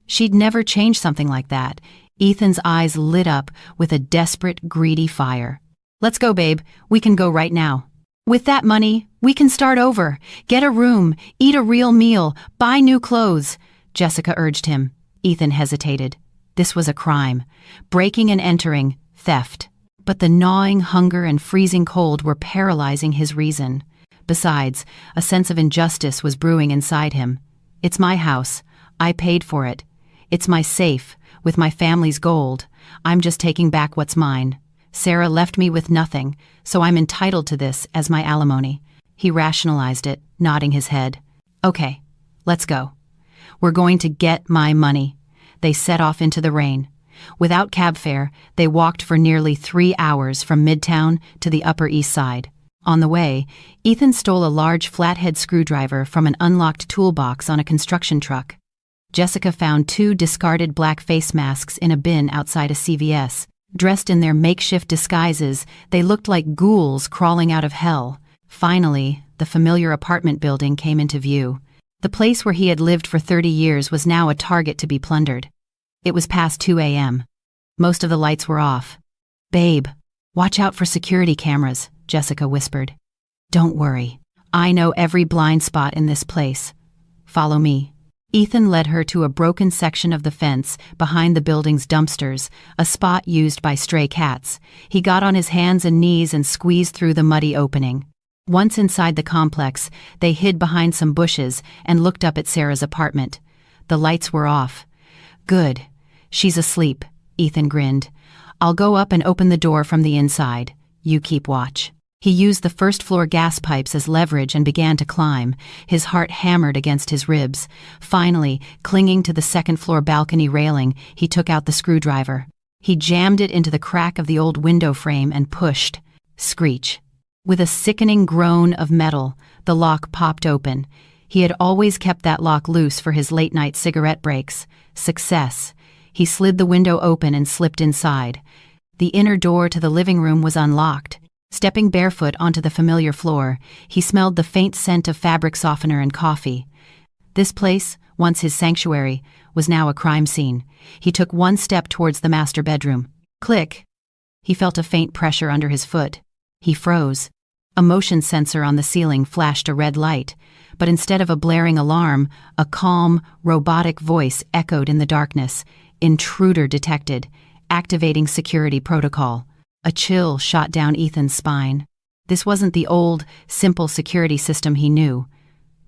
She'd never change something like that. Ethan's eyes lit up with a desperate, greedy fire. "Let's go, babe. We can go right now. With that money, we can start over, get a room, eat a real meal, buy new clothes," Jessica urged him. Ethan hesitated. This was a crime. Breaking and entering, theft. But the gnawing hunger and freezing cold were paralyzing his reason. Besides, a sense of injustice was brewing inside him. "It's my house. I paid for it. It's my safe, with my family's gold. I'm just taking back what's mine. Sarah left me with nothing, so I'm entitled to this as my alimony." He rationalized it, nodding his head. "Okay, let's go. We're going to get my money." They set off into the rain. Without cab fare, they walked for nearly 3 hours from Midtown to the Upper East Side. On the way, Ethan stole a large flathead screwdriver from an unlocked toolbox on a construction truck. Jessica found 2 discarded black face masks in a bin outside a CVS. Dressed in their makeshift disguises, they looked like ghouls crawling out of hell. Finally, the familiar apartment building came into view. The place where he had lived for 30 years was now a target to be plundered. It was past 2 a.m. Most of the lights were off. "Babe, watch out for security cameras," Jessica whispered. "Don't worry. I know every blind spot in this place. Follow me." Ethan led her to a broken section of the fence behind the building's dumpsters, a spot used by stray cats. He got on his hands and knees and squeezed through the muddy opening. Once inside the complex, they hid behind some bushes and looked up at Sarah's apartment. The lights were off. "Good. She's asleep," Ethan grinned. "I'll go up and open the door from the inside. You keep watch." He used the first-floor gas pipes as leverage and began to climb, his heart hammered against his ribs. Finally, clinging to the second-floor balcony railing, he took out the screwdriver. He jammed it into the crack of the old window frame and pushed. Screech. With a sickening groan of metal, the lock popped open. He had always kept that lock loose for his late-night cigarette breaks. Success. He slid the window open and slipped inside. The inner door to the living room was unlocked. Stepping barefoot onto the familiar floor, he smelled the faint scent of fabric softener and coffee. This place, once his sanctuary, was now a crime scene. He took one step towards the master bedroom. Click. He felt a faint pressure under his foot. He froze. A motion sensor on the ceiling flashed a red light, but instead of a blaring alarm, a calm, robotic voice echoed in the darkness. Intruder detected. Activating security protocol. A chill shot down Ethan's spine. This wasn't the old, simple security system he knew.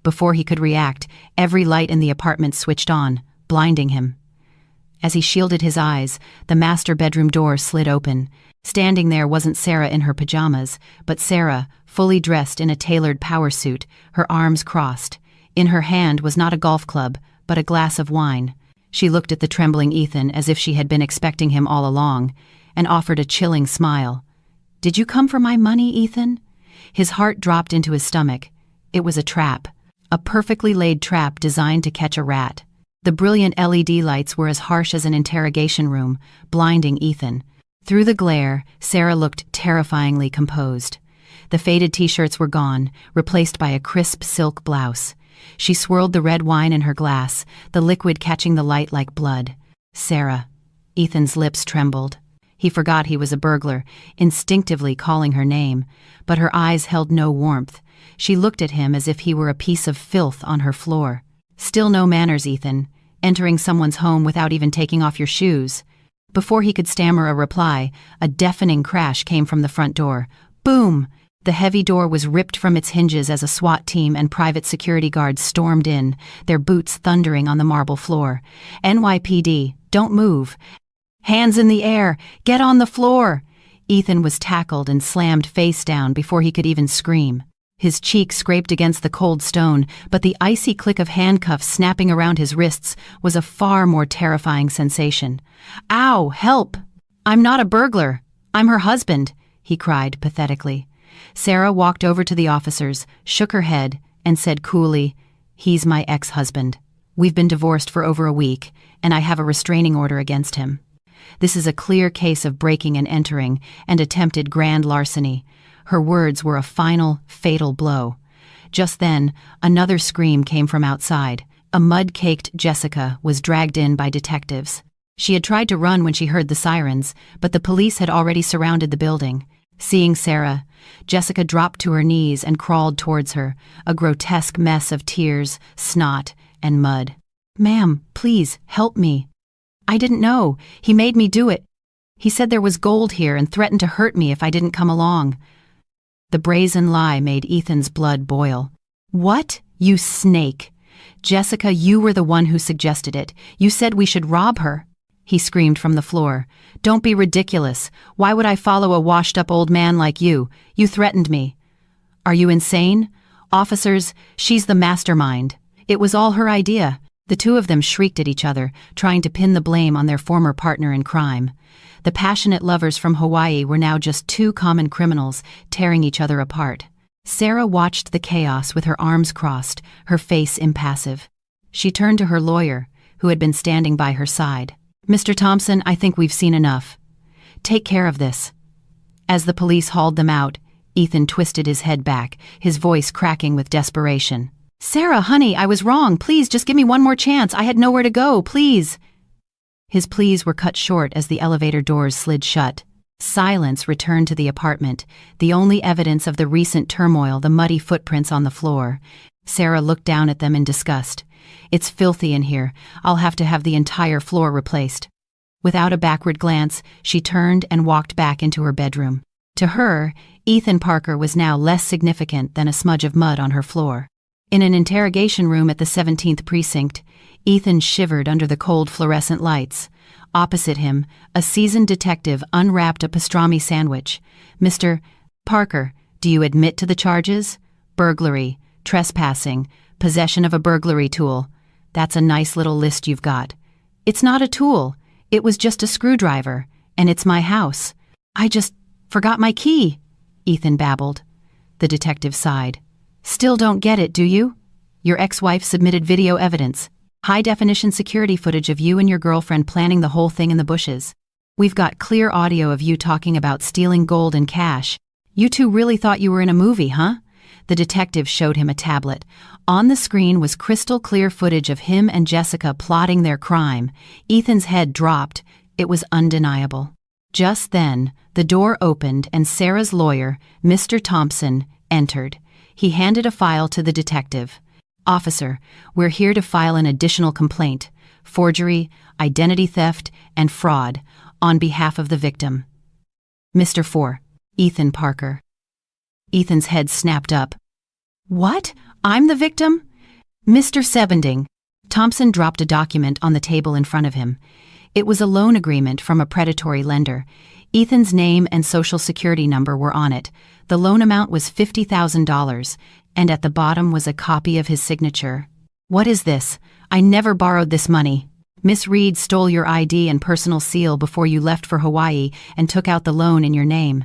Before he could react, every light in the apartment switched on, blinding him. As he shielded his eyes, the master bedroom door slid open. Standing there wasn't Sarah in her pajamas, but Sarah, fully dressed in a tailored power suit, her arms crossed. In her hand was not a golf club, but a glass of wine. She looked at the trembling Ethan as if she had been expecting him all along, and offered a chilling smile. "Did you come for my money, Ethan?" His heart dropped into his stomach. It was a trap. A perfectly laid trap designed to catch a rat. The brilliant LED lights were as harsh as an interrogation room, blinding Ethan. Through the glare, Sarah looked terrifyingly composed. The faded t-shirts were gone, replaced by a crisp silk blouse. She swirled the red wine in her glass, the liquid catching the light like blood. "Sarah." Ethan's lips trembled. He forgot he was a burglar, instinctively calling her name, but her eyes held no warmth. She looked at him as if he were a piece of filth on her floor. "Still no manners, Ethan. Entering someone's home without even taking off your shoes." Before he could stammer a reply, a deafening crash came from the front door. Boom! The heavy door was ripped from its hinges as a SWAT team and private security guards stormed in, their boots thundering on the marble floor. "NYPD, don't move. Hands in the air! Get on the floor!" Ethan was tackled and slammed face down before he could even scream. His cheek scraped against the cold stone, but the icy click of handcuffs snapping around his wrists was a far more terrifying sensation. "Ow! Help! I'm not a burglar. I'm her husband," he cried pathetically. Sarah walked over to the officers, shook her head, and said coolly, "He's my ex-husband. We've been divorced for over a week, and I have a restraining order against him. This is a clear case of breaking and entering and attempted grand larceny." Her words were a final, fatal blow. Just then, another scream came from outside. A mud-caked Jessica was dragged in by detectives. She had tried to run when she heard the sirens, but the police had already surrounded the building. Seeing Sarah, Jessica dropped to her knees and crawled towards her, a grotesque mess of tears, snot, and mud. "Ma'am, please, help me. I didn't know. He made me do it. He said there was gold here and threatened to hurt me if I didn't come along." The brazen lie made Ethan's blood boil. "What? You snake! Jessica, you were the one who suggested it. You said we should rob her." He screamed from the floor. "Don't be ridiculous. Why would I follow a washed-up old man like you? You threatened me." "Are you insane? Officers, she's the mastermind. It was all her idea." The two of them shrieked at each other, trying to pin the blame on their former partner in crime. The passionate lovers from Hawaii were now just two common criminals, tearing each other apart. Sarah watched the chaos with her arms crossed, her face impassive. She turned to her lawyer, who had been standing by her side. "Mr. Thompson, I think we've seen enough. Take care of this." As the police hauled them out, Ethan twisted his head back, his voice cracking with desperation. "Sarah, honey, I was wrong. Please, just give me one more chance. I had nowhere to go, please." His pleas were cut short as the elevator doors slid shut. Silence returned to the apartment, the only evidence of the recent turmoil the muddy footprints on the floor. Sarah looked down at them in disgust. "It's filthy in here. I'll have to have the entire floor replaced." Without a backward glance, she turned and walked back into her bedroom. To her, Ethan Parker was now less significant than a smudge of mud on her floor. In an interrogation room at the 17th precinct, Ethan shivered under the cold fluorescent lights. Opposite him, a seasoned detective unwrapped a pastrami sandwich. "Mr. Parker, do you admit to the charges? Burglary, trespassing, possession of a burglary tool. That's a nice little list you've got." "It's not a tool. It was just a screwdriver, and it's my house. I just forgot my key," Ethan babbled. The detective sighed. "Still don't get it, do you? Your ex-wife submitted video evidence. High-definition security footage of you and your girlfriend planning the whole thing in the bushes. We've got clear audio of you talking about stealing gold and cash. You two really thought you were in a movie, huh?" The detective showed him a tablet. On the screen was crystal-clear footage of him and Jessica plotting their crime. Ethan's head dropped. It was undeniable. Just then, the door opened and Sarah's lawyer, Mr. Thompson, entered. He handed a file to the detective. "Officer, we're here to file an additional complaint, forgery, identity theft, and fraud, on behalf of the victim. Mr. 4, Ethan Parker." Ethan's head snapped up. "What? I'm the victim?" "Mr. Sebending." Thompson dropped a document on the table in front of him. It was a loan agreement from a predatory lender. Ethan's name and social security number were on it. The loan amount was $50,000, and at the bottom was a copy of his signature. "What is this? I never borrowed this money. Miss Reed stole your ID and personal seal before you left for Hawaii and took out the loan in your name.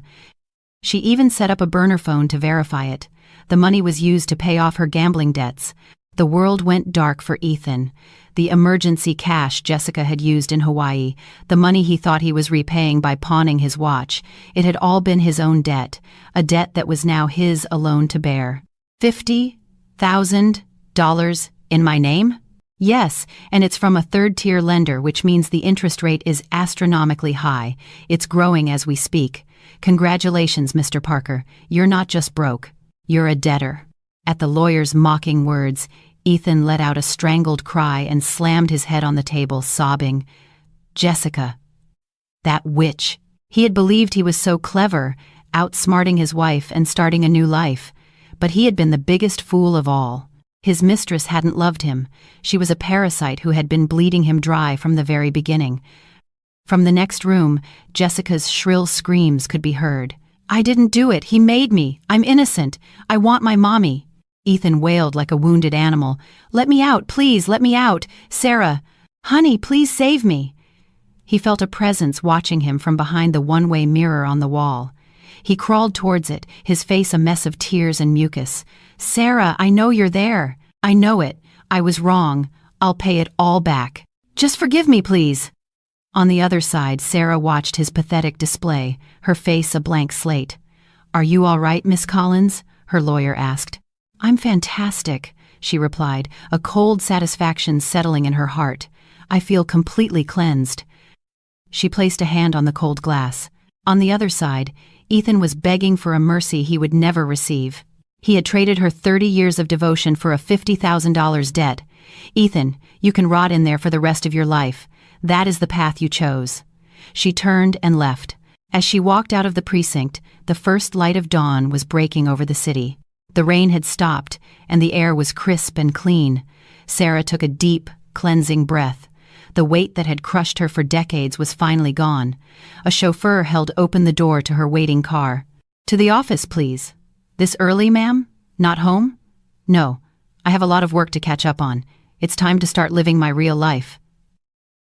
She even set up a burner phone to verify it. The money was used to pay off her gambling debts." The world went dark for Ethan. The emergency cash Jessica had used in Hawaii, the money he thought he was repaying by pawning his watch, it had all been his own debt, a debt that was now his alone to bear. $50,000 in my name? Yes, and it's from a third-tier lender, which means the interest rate is astronomically high. It's growing as we speak. Congratulations, Mr. Parker. You're not just broke. You're a debtor. At the lawyer's mocking words, Ethan let out a strangled cry and slammed his head on the table, sobbing. Jessica. That witch. He had believed he was so clever, outsmarting his wife and starting a new life. But he had been the biggest fool of all. His mistress hadn't loved him. She was a parasite who had been bleeding him dry from the very beginning. From the next room, Jessica's shrill screams could be heard. "I didn't do it. He made me. I'm innocent. I want my mommy." Ethan wailed like a wounded animal. "Let me out, please, let me out. Sarah. Honey, please save me." He felt a presence watching him from behind the one-way mirror on the wall. He crawled towards it, his face a mess of tears and mucus. "Sarah, I know you're there. I know it. I was wrong. I'll pay it all back. Just forgive me, please." On the other side, Sarah watched his pathetic display, her face a blank slate. "Are you all right, Miss Collins?" her lawyer asked. "I'm fantastic," she replied, a cold satisfaction settling in her heart. "I feel completely cleansed." She placed a hand on the cold glass. On the other side, Ethan was begging for a mercy he would never receive. He had traded her 30 years of devotion for a $50,000 debt. "Ethan, you can rot in there for the rest of your life. That is the path you chose." She turned and left. As she walked out of the precinct, the first light of dawn was breaking over the city. The rain had stopped, and the air was crisp and clean. Sarah took a deep, cleansing breath. The weight that had crushed her for decades was finally gone. A chauffeur held open the door to her waiting car. "To the office, please." "This early, ma'am? Not home?" "No. I have a lot of work to catch up on. It's time to start living my real life."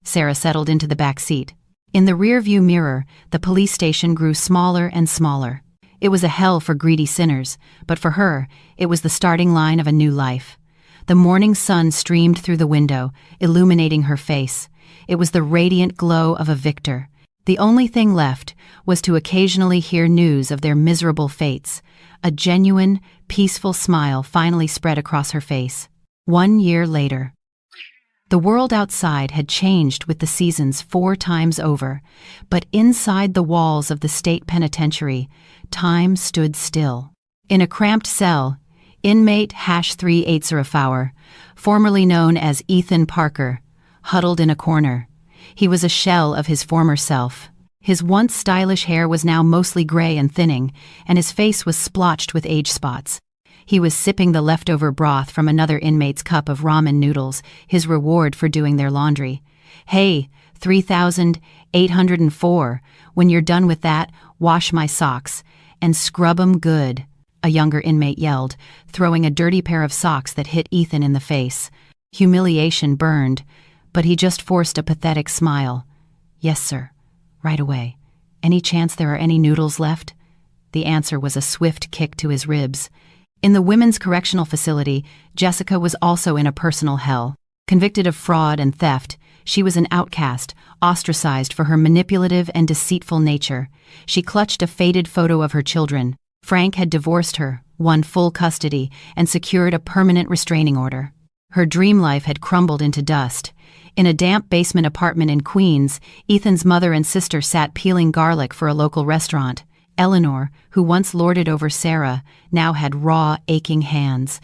Sarah settled into the back seat. In the rearview mirror, the police station grew smaller and smaller. It was a hell for greedy sinners, but for her, it was the starting line of a new life. The morning sun streamed through the window, illuminating her face. It was the radiant glow of a victor. The only thing left was to occasionally hear news of their miserable fates. A genuine, peaceful smile finally spread across her face. 1 year later. The world outside had changed with the seasons 4 times over, but inside the walls of the state penitentiary, time stood still. In a cramped cell, inmate #380, formerly known as Ethan Parker, huddled in a corner. He was a shell of his former self. His once stylish hair was now mostly gray and thinning, and his face was splotched with age spots. He was sipping the leftover broth from another inmate's cup of ramen noodles, his reward for doing their laundry. "Hey, 3,804. When you're done with that, wash my socks. And scrub 'em good," a younger inmate yelled, throwing a dirty pair of socks that hit Ethan in the face. Humiliation burned, but he just forced a pathetic smile. "Yes, sir. Right away. Any chance there are any noodles left?" The answer was a swift kick to his ribs. In the women's correctional facility, Jessica was also in a personal hell. Convicted of fraud and theft, she was an outcast, ostracized for her manipulative and deceitful nature. She clutched a faded photo of her children. Frank had divorced her, won full custody, and secured a permanent restraining order. Her dream life had crumbled into dust. In a damp basement apartment in Queens, Ethan's mother and sister sat peeling garlic for a local restaurant. Eleanor, who once lorded over Sarah, now had raw, aching hands.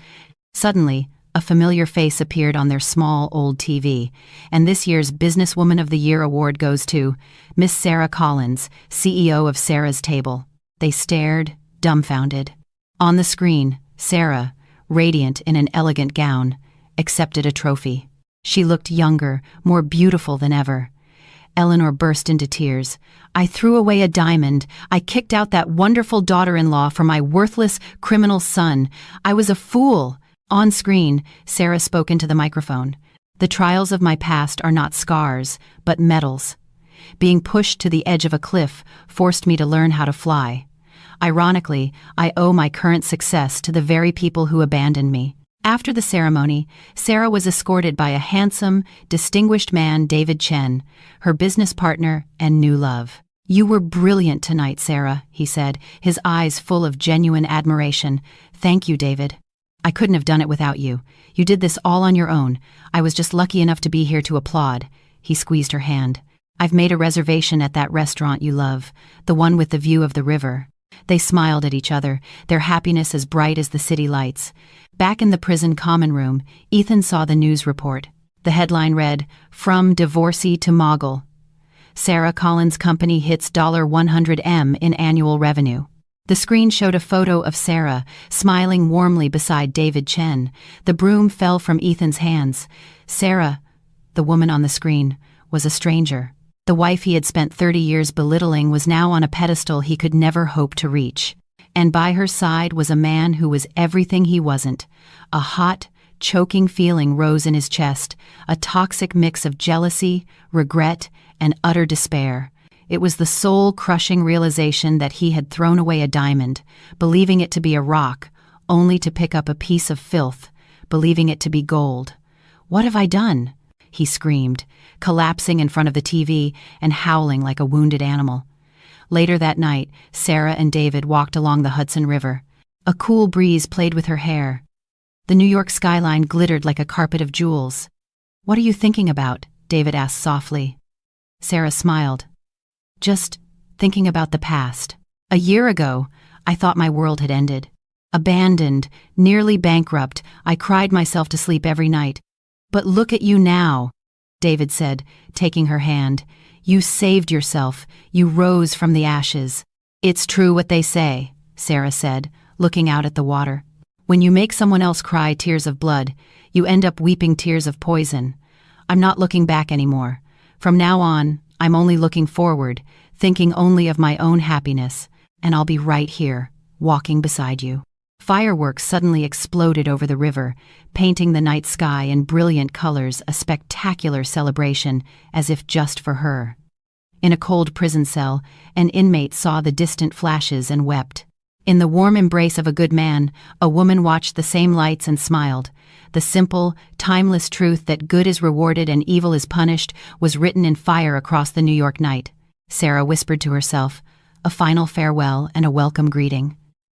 Suddenly, a familiar face appeared on their small, old TV, and this year's Businesswoman of the Year award goes to Miss Sarah Collins, CEO of Sarah's Table. They stared, dumbfounded. On the screen, Sarah, radiant in an elegant gown, accepted a trophy. She looked younger, more beautiful than ever. Eleanor burst into tears. "I threw away a diamond. I kicked out that wonderful daughter-in-law for my worthless, criminal son. I was a fool." On screen, Sarah spoke into the microphone. "The trials of my past are not scars, but medals. Being pushed to the edge of a cliff forced me to learn how to fly. Ironically, I owe my current success to the very people who abandoned me." After the ceremony, Sarah was escorted by a handsome, distinguished man, David Chen, her business partner and new love. "You were brilliant tonight, Sarah," he said, his eyes full of genuine admiration. "Thank you, David. I couldn't have done it without you. You did this all on your own. I was just lucky enough to be here to applaud." He squeezed her hand. "I've made a reservation at that restaurant you love, the one with the view of the river." They smiled at each other, their happiness as bright as the city lights. Back in the prison common room, Ethan saw the news report. The headline read, "From Divorcee to Mogul. Sarah Collins' company hits $100M in annual revenue." The screen showed a photo of Sarah, smiling warmly beside David Chen. The broom fell from Ethan's hands. Sarah, the woman on the screen, was a stranger. The wife he had spent 30 years belittling was now on a pedestal he could never hope to reach. And by her side was a man who was everything he wasn't. A hot, choking feeling rose in his chest, a toxic mix of jealousy, regret, and utter despair. It was the soul-crushing realization that he had thrown away a diamond, believing it to be a rock, only to pick up a piece of filth, believing it to be gold. "What have I done?" he screamed, collapsing in front of the TV and howling like a wounded animal. Later that night, Sarah and David walked along the Hudson River. A cool breeze played with her hair. The New York skyline glittered like a carpet of jewels. "What are you thinking about?" David asked softly. Sarah smiled. "Just thinking about the past. A year ago, I thought my world had ended. Abandoned, nearly bankrupt, I cried myself to sleep every night. But look at you now," David said, taking her hand. "You saved yourself. You rose from the ashes." "It's true what they say," Sarah said, looking out at the water. "When you make someone else cry tears of blood, you end up weeping tears of poison. I'm not looking back anymore. From now on, I'm only looking forward, thinking only of my own happiness, and I'll be right here, walking beside you." Fireworks suddenly exploded over the river, painting the night sky in brilliant colors, a spectacular celebration, as if just for her. In a cold prison cell, an inmate saw the distant flashes and wept. In the warm embrace of a good man, a woman watched the same lights and smiled. The simple, timeless truth that good is rewarded and evil is punished was written in fire across the New York night. Sarah whispered to herself, a final farewell and a welcome greeting.